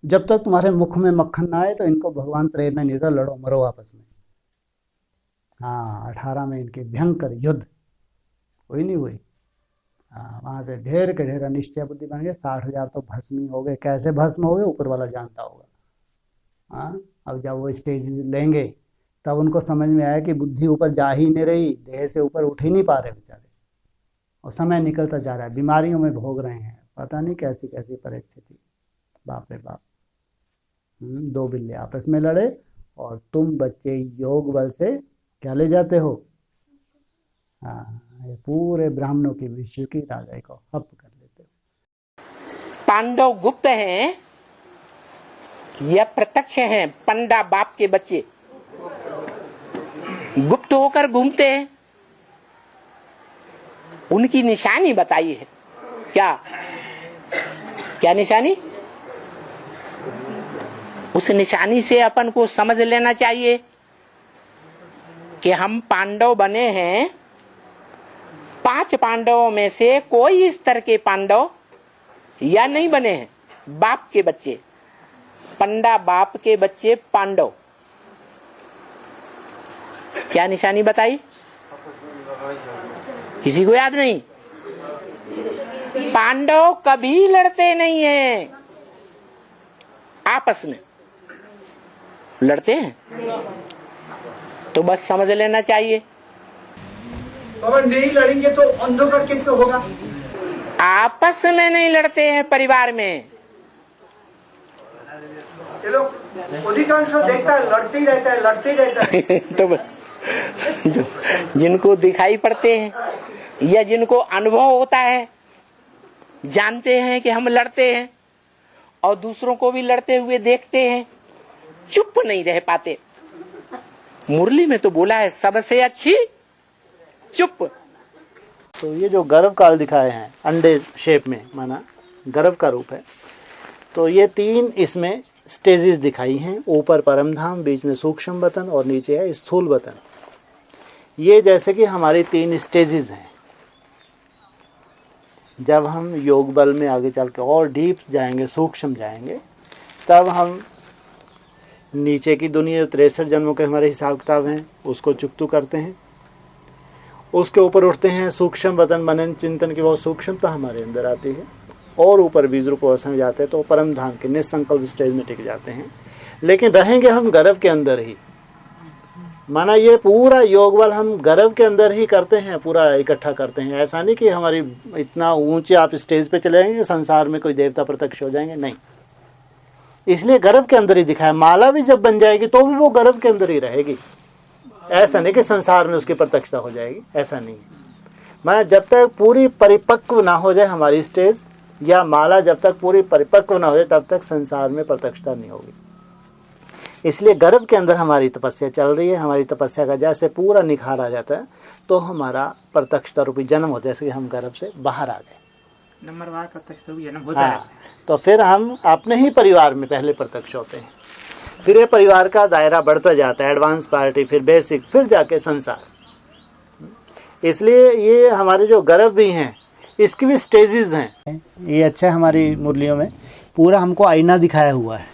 जब तक तुम्हारे मुख में मक्खन ना आए तो इनको भगवान प्रेरणा नहीं देता, लड़ो मरो आपस में, हाँ 18 में इनके भयंकर युद्ध हुई नहीं हुई। हाँ वहाँ से ढेर के ढेर अनिश्चय बुद्धि बन गए, 60,000 तो भस्म ही हो गए। कैसे भस्म हो गए ऊपर वाला जानता होगा। हाँ अब जब वो स्टेजेस लेंगे तब उनको समझ में आया कि बुद्धि ऊपर जा ही नहीं रही, देह से ऊपर उठ ही नहीं पा रहे बेचारे, और समय निकलता जा रहा है, बीमारियों में भोग रहे हैं, पता नहीं कैसी कैसी परिस्थिति। बाप रे बाप। 2 बिल्ले आपस में लड़े और तुम बच्चे योग बल से क्या ले जाते हो। हाँ ये पूरे ब्राह्मणों की विश्व की राजा को हप कर लेते हो। पांडव गुप्त हैं या प्रत्यक्ष हैं? पंडा बाप के बच्चे गुप्त होकर घूमते हैं, उनकी निशानी बताई है। क्या क्या निशानी? उस निशानी से अपन को समझ लेना चाहिए कि हम पांडव बने हैं। 5 पांडवों में से कोई स्तर के पांडव या नहीं बने हैं। बाप के बच्चे, पंडा बाप के बच्चे पांडव। क्या निशानी बताई? किसी को याद नहीं? पांडव कभी लड़ते नहीं हैं, आपस में लड़ते हैं तो बस समझ लेना चाहिए। बाबा नहीं लड़ेंगे तो अंधों का कैसे होगा? आपस में नहीं लड़ते हैं, परिवार में। ये लोग अधिकांश देखता है लड़ते ही रहता है, लड़ते ही रहता है। तो जिनको दिखाई पड़ते हैं या जिनको अनुभव होता है, जानते हैं कि हम लड़ते हैं और दूसरों को भी लड़ते हुए देखते हैं, चुप नहीं रह पाते। मुरली में तो बोला है सबसे अच्छी चुप। तो ये जो गर्भ काल दिखाए हैं अंडे शेप में, माना गर्भ का रूप है, तो ये 3 इसमें स्टेजेस दिखाई हैं। ऊपर परम धाम, बीच में सूक्ष्म वतन और नीचे है स्थूल वतन। ये जैसे कि हमारी 3 स्टेजेस हैं। जब हम योग बल में आगे चल के और डीप जाएंगे, सूक्ष्म जाएंगे, तब हम नीचे की दुनिया 63 जन्मों के हमारे हिसाब किताब हैं उसको चुकतू करते हैं, उसके ऊपर उठते हैं सूक्ष्म वतन, मनन चिंतन की बहुत सूक्ष्मता हमारे अंदर आती है, और ऊपर बीज रूप अवस्था में जाते हैं तो परम धाम के निसंकल्प स्टेज में टिक जाते हैं। लेकिन रहेंगे हम गर्भ के अंदर ही। माना ये पूरा योग बल हम गर्भ के अंदर ही करते हैं, पूरा इकट्ठा करते हैं। ऐसा नहीं कि हमारी इतना ऊंचे आप स्टेज पे चले जाएंगे संसार में कोई देवता प्रत्यक्ष हो जाएंगे, नहीं। इसलिए गर्भ के अंदर ही दिखाया। माला भी जब बन जाएगी तो भी वो गर्भ के अंदर ही रहेगी। ऐसा नहीं कि संसार में उसकी प्रत्यक्षता हो जाएगी, ऐसा नहीं। मैं जब तक पूरी परिपक्व ना हो जाए हमारी स्टेज या माला जब तक पूरी परिपक्व ना हो जाए तब तक संसार में प्रत्यक्षता नहीं होगी। इसलिए गर्भ के अंदर हमारी तपस्या चल रही है। हमारी तपस्या का जैसे पूरा निखार आ जाता है तो हमारा प्रत्यक्षता रूपी जन्म होता है, जैसे कि हम गर्भ से बाहर आ गए, नंबरवार प्रत्यक्ष जन्म होता है। तो फिर हम अपने ही परिवार में पहले प्रत्यक्ष होते हैं, फिर ये परिवार का दायरा बढ़ता जाता है, एडवांस पार्टी, फिर बेसिक, फिर जाके संसार। इसलिए ये हमारे जो गर्भ भी हैं इसकी भी स्टेजेस हैं। ये अच्छा हमारी मुरलियों में पूरा हमको आईना दिखाया हुआ है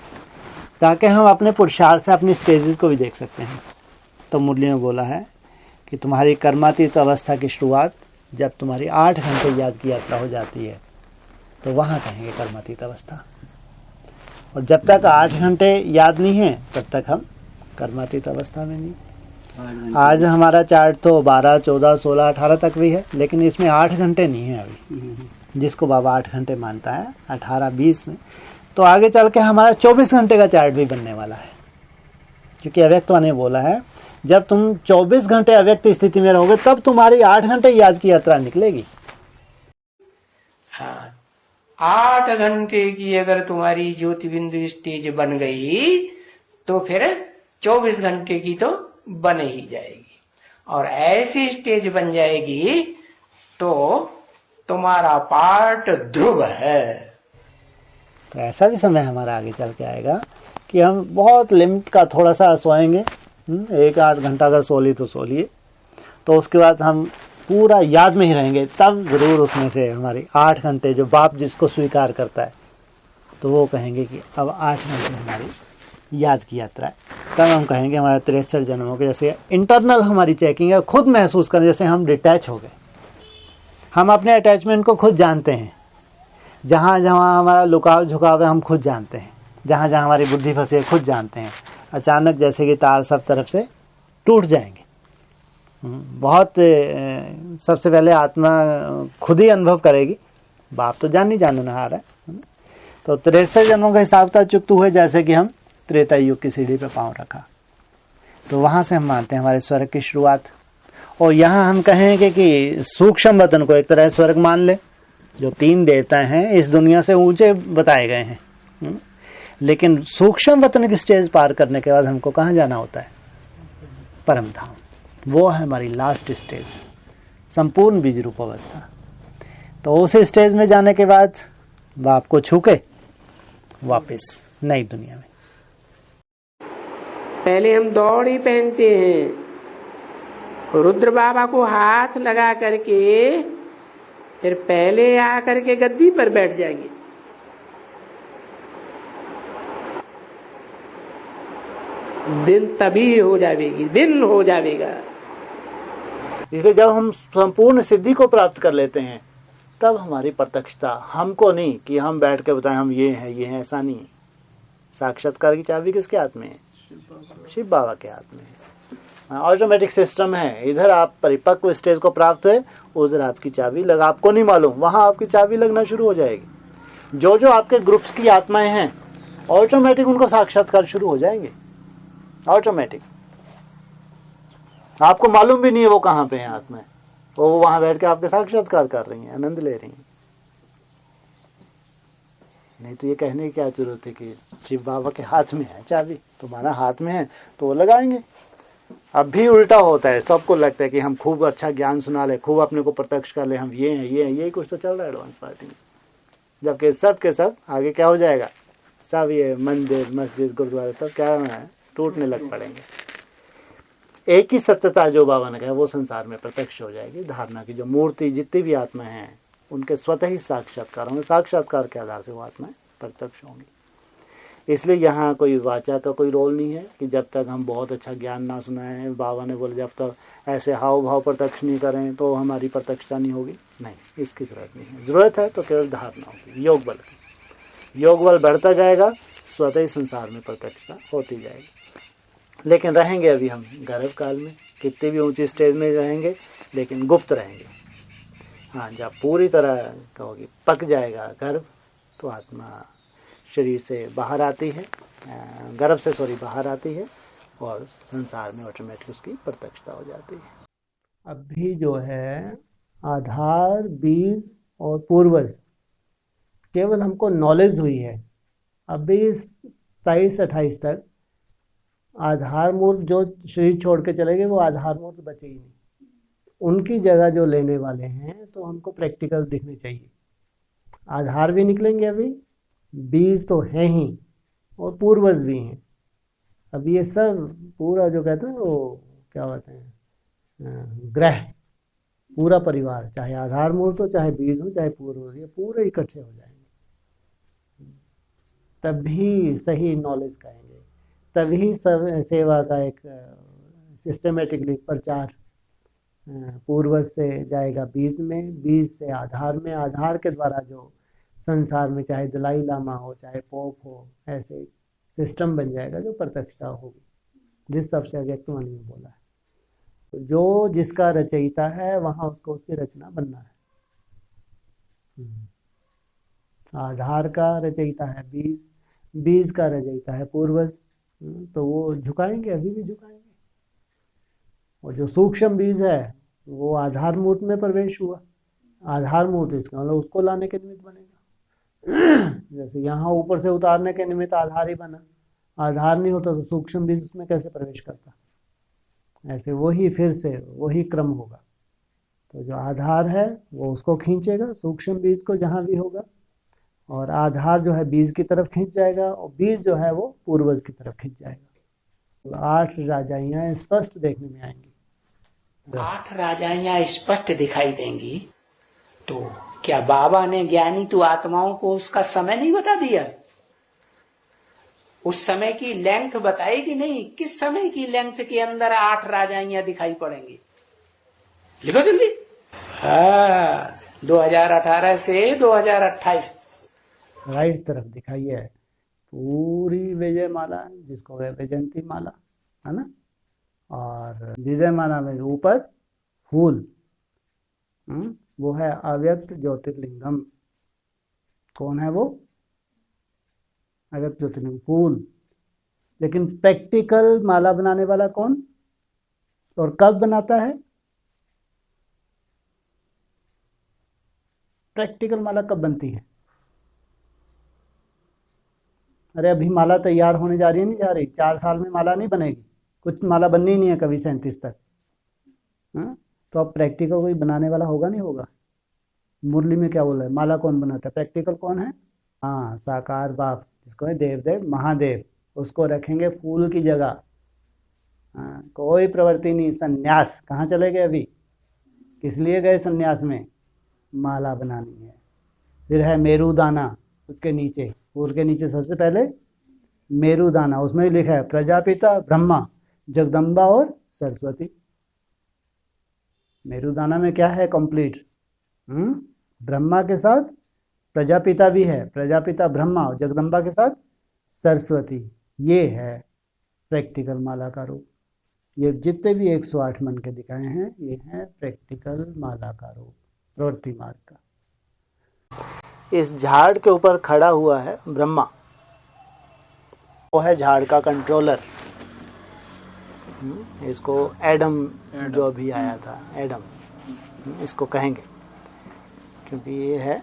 ताकि हम अपने पुरुषार्थ से अपनी स्टेजेस को भी देख सकते हैं। तो मुरलियों में बोला है कि तुम्हारी कर्मातीत अवस्था की शुरुआत जब तुम्हारी 8 घंटे याद की यात्रा हो जाती है तो वहाँ कहेंगे कर्मातीत अवस्था, और जब तक 8 घंटे याद नहीं है तब तक हम कर्मातीत अवस्था में नहीं। आज हमारा चार्ट तो 12, 14, 16, 18 तक भी है, लेकिन इसमें 8 घंटे नहीं है अभी। जिसको बाबा 8 घंटे मानता है 18, 20 में, तो आगे चल के हमारा 24 घंटे का चार्ट भी बनने वाला है। क्योंकि अव्यक्तवा ने बोला है जब तुम 24 घंटे अव्यक्त स्थिति में रहोगे तब तुम्हारी 8 घंटे याद की यात्रा निकलेगी। 8 घंटे की अगर तुम्हारी ज्योति बिंदु स्टेज बन गई तो फिर 24 घंटे की तो बन ही जाएगी, और ऐसी स्टेज बन जाएगी तो तुम्हारा पार्ट ध्रुव है। तो ऐसा भी समय हमारा आगे चल के आएगा कि हम बहुत लिमिट का थोड़ा सा सोएंगे, 1-8 घंटा अगर सो ली तो सो लिए, तो उसके बाद हम पूरा याद में ही रहेंगे। तब ज़रूर उसमें से हमारी 8 घंटे जो बाप जिसको स्वीकार करता है तो वो कहेंगे कि अब 8 घंटे हमारी याद की यात्रा है। तब हम कहेंगे हमारे 63 जन्मों के जैसे इंटरनल हमारी चेकिंग है, खुद महसूस करें जैसे हम डिटैच हो गए, हम अपने अटैचमेंट को खुद जानते हैं, जहाँ जहाँ हमारा लुकाव झुकाव है हम खुद जानते हैं, जहाँ जहाँ हमारी बुद्धि फंसी है खुद जानते हैं। अचानक जैसे कि तार सब तरफ से टूट जाएंगे। बहुत सबसे पहले आत्मा खुद ही अनुभव करेगी, बाप तो जाननहार है। तो 63 जन्मों का हिसाब था चुकते हुए, जैसे कि हम त्रेता युग की सीढ़ी पे पांव रखा, तो वहां से हम मानते हैं हमारे स्वर्ग की शुरुआत। और यहाँ हम कहेंगे कि सूक्ष्म वतन को एक तरह स्वर्ग मान ले, जो 3 देवता हैं इस दुनिया से ऊंचे बताए गए हैं, लेकिन सूक्ष्म वतन की स्टेज पार करने के बाद हमको कहाँ जाना होता है? परम धाम। वो है हमारी लास्ट स्टेज, संपूर्ण बीज रूप अवस्था। तो उस स्टेज में जाने के बाद बाप को छू के वापिस नई दुनिया में। पहले हम दौड़ी पहनते हैं, रुद्र बाबा को हाथ लगा करके फिर पहले आकर के गद्दी पर बैठ जाएंगे। दिन तभी हो जाएगी, दिन हो जाएगा। इसलिए जब हम संपूर्ण सिद्धि को प्राप्त कर लेते हैं तब हमारी प्रत्यक्षता, हमको नहीं कि हम बैठ के बताएं हम ये हैं, ऐसा नहीं है। साक्षात्कार की चाबी किसके हाथ में है? शिव बाबा के हाथ में है। ऑटोमेटिक सिस्टम है। इधर आप परिपक्व स्टेज को प्राप्त हुए, उधर आपकी चाबी लगा, आपको नहीं मालूम, वहां आपकी चाबी लगना शुरू हो जाएगी। जो जो आपके ग्रुप्स की आत्माएं हैं ऑटोमेटिक उनको साक्षात्कार शुरू हो जाएंगे, ऑटोमेटिक। आपको मालूम भी नहीं है वो कहाँ पे है आत्माएं, वो वहां बैठ के आपके साक्षात्कार कर रही हैं, आनंद ले रही हैं। नहीं तो ये कहने की क्या जरूरत है कि शिव बाबा के हाथ में है चाबी, तुम्हारा हाथ में है तो वो लगाएंगे। अब भी उल्टा होता है, सबको लगता है कि हम खूब अच्छा ज्ञान सुना ले, खूब अपने को प्रत्यक्ष कर ले, हम ये हैं, यही कुछ तो चल रहा है एडवांस पार्टी में। जबकि सब के सब आगे क्या हो जाएगा? सब ये मंदिर मस्जिद गुरुद्वारा सब क्या है, टूटने लग पड़ेंगे। एक ही सत्यता जो बाबा ने कहा वो संसार में प्रत्यक्ष हो जाएगी। धारणा की जो मूर्ति जितनी भी आत्मा हैं उनके स्वतः ही साक्षात्कार होंगे, साक्षात्कार के आधार से वो आत्माएं प्रत्यक्ष होंगी। इसलिए यहाँ कोई वाचा का कोई रोल नहीं है कि जब तक हम बहुत अच्छा ज्ञान ना सुनाएं, बाबा ने बोले जब तक ऐसे हाव भाव प्रत्यक्ष नहीं करें तो हमारी प्रत्यक्षता नहीं होगी। नहीं, इसकी जरूरत नहीं है। जरूरत है तो केवल धारणा होगी, योग बल। योग बल बढ़ता जाएगा, स्वतः ही संसार में प्रत्यक्षता होती जाएगी। लेकिन रहेंगे अभी हम गर्भ काल में, कितनी भी ऊंची स्टेज में रहेंगे लेकिन गुप्त रहेंगे। हाँ, जब पूरी तरह कहोगी पक जाएगा गर्भ, तो आत्मा शरीर से बाहर आती है, गर्भ से बाहर आती है और संसार में ऑटोमेटिक उसकी प्रत्यक्षता हो जाती है। अभी जो है आधार, बीज और पूर्वज केवल हमको नॉलेज हुई है। अभी 27-28 तक आधार मूर्त जो शरीर छोड़ के चले गए वो आधार मूर्त बचे ही नहीं। उनकी जगह जो लेने वाले हैं तो हमको प्रैक्टिकल दिखने चाहिए। आधार भी निकलेंगे अभी, बीज तो है ही और पूर्वज भी हैं। अब ये सब पूरा जो कहते हैं वो क्या होते हैं, ग्रह, पूरा परिवार, चाहे आधार मूर्त हो, चाहे बीज हो, चाहे पूर्वज, ये पूरे इकट्ठे हो जाएंगे। तभी सही नॉलेज कहेंगे, तभी सेवा का एक सिस्टमेटिकली प्रचार पूर्वज से जाएगा बीज में, बीज से आधार में, आधार के द्वारा जो संसार में चाहे दलाई लामा हो, चाहे पोप हो, ऐसे सिस्टम बन जाएगा जो प्रत्यक्षता होगी, जिस सबसे अव्यक्तवाणी में बोला है। तो जो जिसका रचयिता है वहाँ उसको उसकी रचना बनना है। आधार का रचयिता है बीज, बीज का रचयिता है पूर्वज, तो वो झुकाएंगे, अभी भी झुकाएंगे। और जो सूक्ष्म बीज है वो आधार मूर्त में प्रवेश हुआ। आधार मूर्त इसका मतलब उसको लाने के निमित्त बनेगा। जैसे यहाँ ऊपर से उतारने के निमित्त आधार ही बना, आधार नहीं होता तो सूक्ष्म बीज उसमें कैसे प्रवेश करता। ऐसे वही फिर से वही क्रम होगा। तो जो आधार है वो उसको खींचेगा, सूक्ष्म बीज को जहाँ भी होगा, और आधार जो है बीज की तरफ खींच जाएगा, और बीज जो है वो पूर्वज की तरफ खींच जाएगा। तो 8 राजाइयाँ स्पष्ट देखने में आएंगी। 8 राजाइयाँ स्पष्ट दिखाई देंगी। तो क्या बाबा ने ज्ञानी तो आत्माओं को उसका समय नहीं बता दिया? उस समय की लेंथ बताई कि नहीं, किस समय की लेंथ के अंदर 8 राजाइयां दिखाई पड़ेंगी? लिखो जल्दी। हाँ, 2018 से 2028। राइट तरफ दिखाइए पूरी विजय माला, जिसको कहे वैजयंती माला, है ना। और विजय माला में ऊपर फूल, वो है अव्यक्त ज्योतिर्लिंगम। कौन है वो? अव्यक्त ज्योतिर्लिंगम, फूल। लेकिन प्रैक्टिकल माला बनाने वाला कौन और कब बनाता है? प्रैक्टिकल माला कब बनती है? अरे अभी माला तैयार होने जा रही है, नहीं जा रही? 4 साल में माला नहीं बनेगी, कुछ माला बननी नहीं है कभी 37 तक। तो अब प्रैक्टिकल कोई बनाने वाला होगा नहीं होगा? मुरली में क्या बोला है? माला कौन बनाता है? प्रैक्टिकल कौन है? हाँ, साकार बाप, जिसको है देवदेव महादेव, उसको रखेंगे फूल की जगह। कोई प्रवृत्ति नहीं, सन्यास। कहाँ चले गए अभी? किस लिए गए सन्यास में? माला बनानी है। फिर है मेरुदाना, उसके नीचे, फूल के नीचे सबसे पहले मेरुदाना, उसमें लिखा है प्रजापिता ब्रह्मा, जगदम्बा और सरस्वती। मेरुदाना में क्या है? कंप्लीट। ब्रह्मा के साथ प्रजापिता भी है, प्रजापिता ब्रह्मा और जगदम्बा के साथ सरस्वती। ये है प्रैक्टिकल माला का रूप। ये जितने भी 108 मन के दिखाए हैं, ये है प्रैक्टिकल माला का रूप, प्रवृत्ति मार्ग का। इस झाड़ के ऊपर खड़ा हुआ है ब्रह्मा, वो है झाड़ का कंट्रोलर। इसको एडम जो अभी आया था, एडम इसको कहेंगे, क्योंकि ये है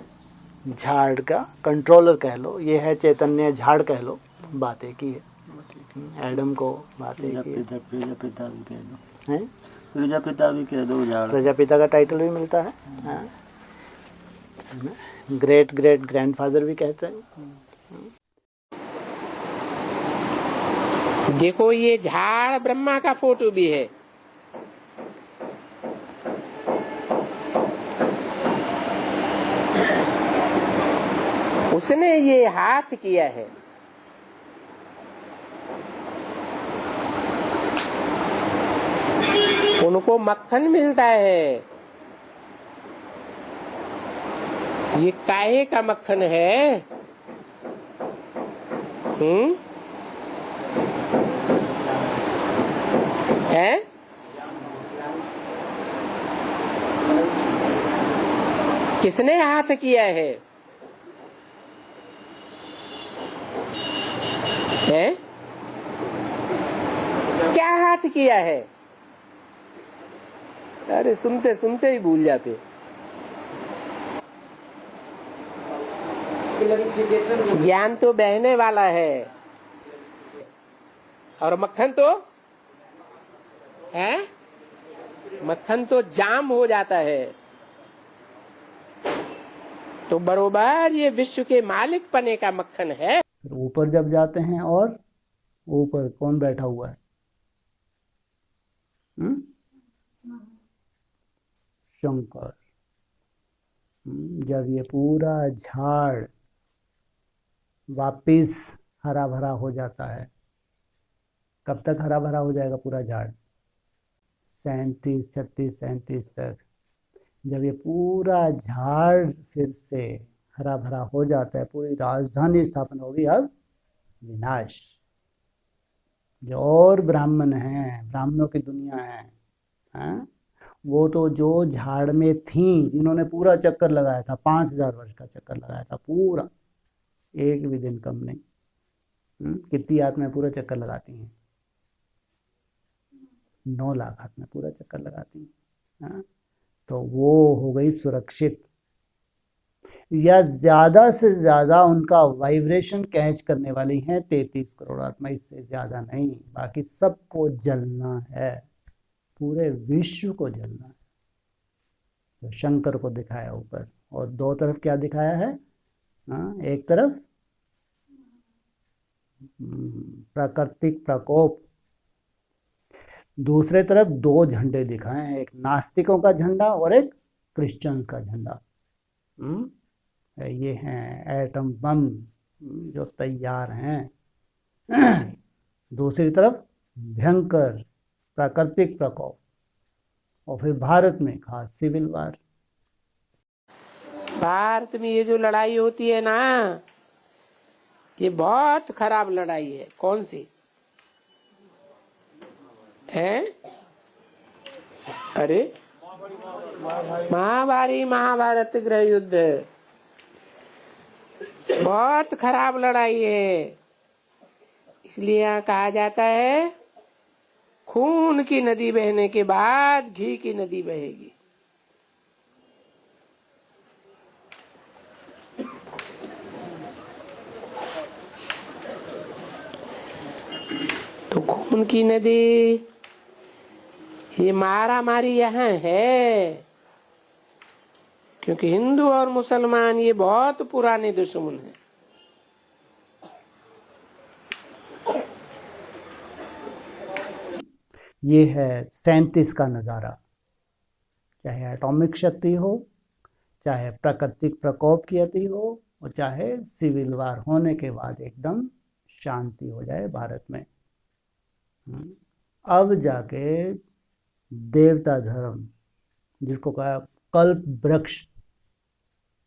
झाड़ का कंट्रोलर कह लो, ये है चैतन्य झाड़ कह लो। बात एक ही है, एडम को बात एक ही है। प्रजापिता भी कह दो, हैं? प्रजापिता भी कह दो, झाड़ प्रजापिता का टाइटल भी मिलता है। ग्रेट ग्रेट ग्रैंडफादर भी कहते हैं। देखो ये झाड़ ब्रह्मा का फोटो भी है। उसने ये हाथ किया है। उनको मक्खन मिलता है। ये काहे का मक्खन है? है? किसने हाथ किया है? हैं? क्या हाथ किया है? अरे सुनते सुनते ही भूल जाते। ज्ञान तो बहने वाला है, और मक्खन तो है, मक्खन तो जाम हो जाता है। तो बरोबर ये विश्व के मालिक पने का मक्खन है। ऊपर जब जाते हैं, और ऊपर कौन बैठा हुआ है? शंकर। जब ये पूरा झाड़ वापिस हरा भरा हो जाता है, कब तक हरा भरा हो जाएगा पूरा झाड़? 37, 36, 37 तक। जब ये पूरा झाड़ फिर से हरा भरा हो जाता है, पूरी राजधानी स्थापना होगी। अब विनाश। जो और ब्राह्मण हैं, ब्राह्मणों की दुनिया है, वो तो जो झाड़ में थी, जिन्होंने पूरा चक्कर लगाया था, 5000 वर्ष का चक्कर लगाया था पूरा, एक भी दिन कम नहीं। कितनी आत्माएं पूरा चक्कर लगाती हैं? 9 लाख आत्माएं पूरा चक्कर लगाती हैं। तो वो हो गई सुरक्षित, या ज्यादा से ज्यादा उनका वाइब्रेशन कैच करने वाली हैं 33 करोड़ आत्मा, इससे ज्यादा नहीं। बाकी सबको जलना है, पूरे विश्व को जलना है। तो शंकर को दिखाया ऊपर, और दो तरफ क्या दिखाया है? एक तरफ प्राकृतिक प्रकोप, दूसरे तरफ 2 झंडे दिखाए हैं, एक नास्तिकों का झंडा और एक क्रिश्चियंस का झंडा। ये हैं एटम बम जो तैयार हैं। दूसरी तरफ भयंकर प्राकृतिक प्रकोप, और फिर भारत में खास सिविल वार। भारत में ये जो लड़ाई होती है ना, ये बहुत खराब लड़ाई है। कौन सी है? अरे महाभारत गृह युद्ध, बहुत खराब लड़ाई है। इसलिए यहाँ कहा जाता है, खून की नदी बहने के बाद घी की नदी बहेगी। तो खून की नदी, ये मारा मारी यहाँ है, क्योंकि हिंदू और मुसलमान ये बहुत पुराने दुश्मन हैं। ये है 37 का नज़ारा। चाहे एटॉमिक शक्ति हो, चाहे प्राकृतिक प्रकोप की अति हो, और चाहे सिविल वार होने के बाद एकदम शांति हो जाए भारत में। अब जाके देवता धर्म, जिसको कहा कल्प वृक्ष,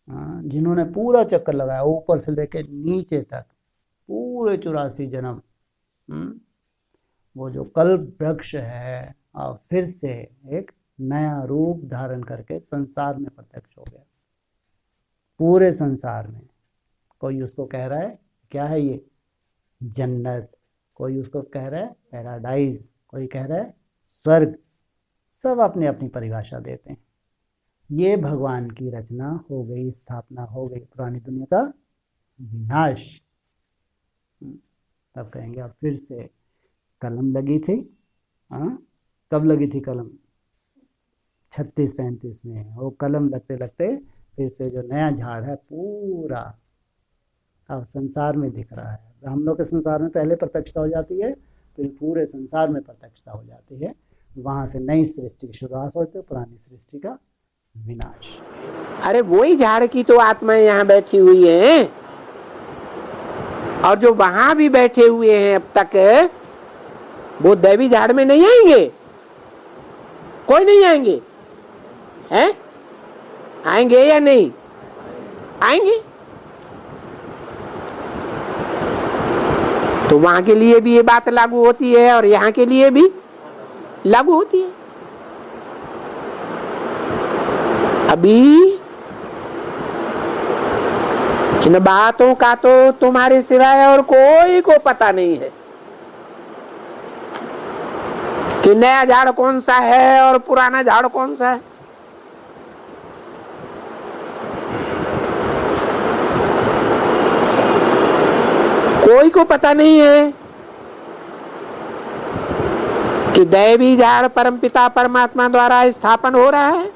जिन्होंने पूरा चक्कर लगाया ऊपर से लेके नीचे तक, पूरे 84 जन्म, वो जो कल्प वृक्ष है, अब फिर से एक नया रूप धारण करके संसार में प्रत्यक्ष हो गया। पूरे संसार में कोई उसको कह रहा है क्या है ये, जन्नत, कोई उसको कह रहा है पैराडाइज, कोई कह रहा है स्वर्ग। सब अपनी अपनी परिभाषा देते हैं। ये भगवान की रचना हो गई, स्थापना हो गई, पुरानी दुनिया का विनाश। तब कहेंगे अब फिर से कलम लगी थी। कब लगी थी कलम? 36-37 में। वो कलम लगते लगते फिर से जो नया झाड़ है पूरा अब संसार में दिख रहा है। हम लोग के संसार में पहले प्रत्यक्षता हो जाती है, फिर पूरे संसार में प्रत्यक्षता हो जाती है। वहाँ से नई सृष्टि की शुरुआत होती है, पुरानी सृष्टि का विनाश। अरे वही झाड़ की तो आत्माएं यहाँ बैठी हुई हैं, और जो वहां भी बैठे हुए हैं अब तक, वो दैवी झाड़ में नहीं आएंगे। कोई नहीं आएंगे, हैं? आएंगे या नहीं आएंगे? तो वहां के लिए भी ये बात लागू होती है और यहाँ के लिए भी लागू होती है। अभी इन बातों का तो तुम्हारे सिवाय और कोई को पता नहीं है कि नया झाड़ कौन सा है और पुराना झाड़ कौन सा है। कोई को पता नहीं है कि दैवी झाड़ परमपिता परमात्मा द्वारा स्थापन हो रहा है,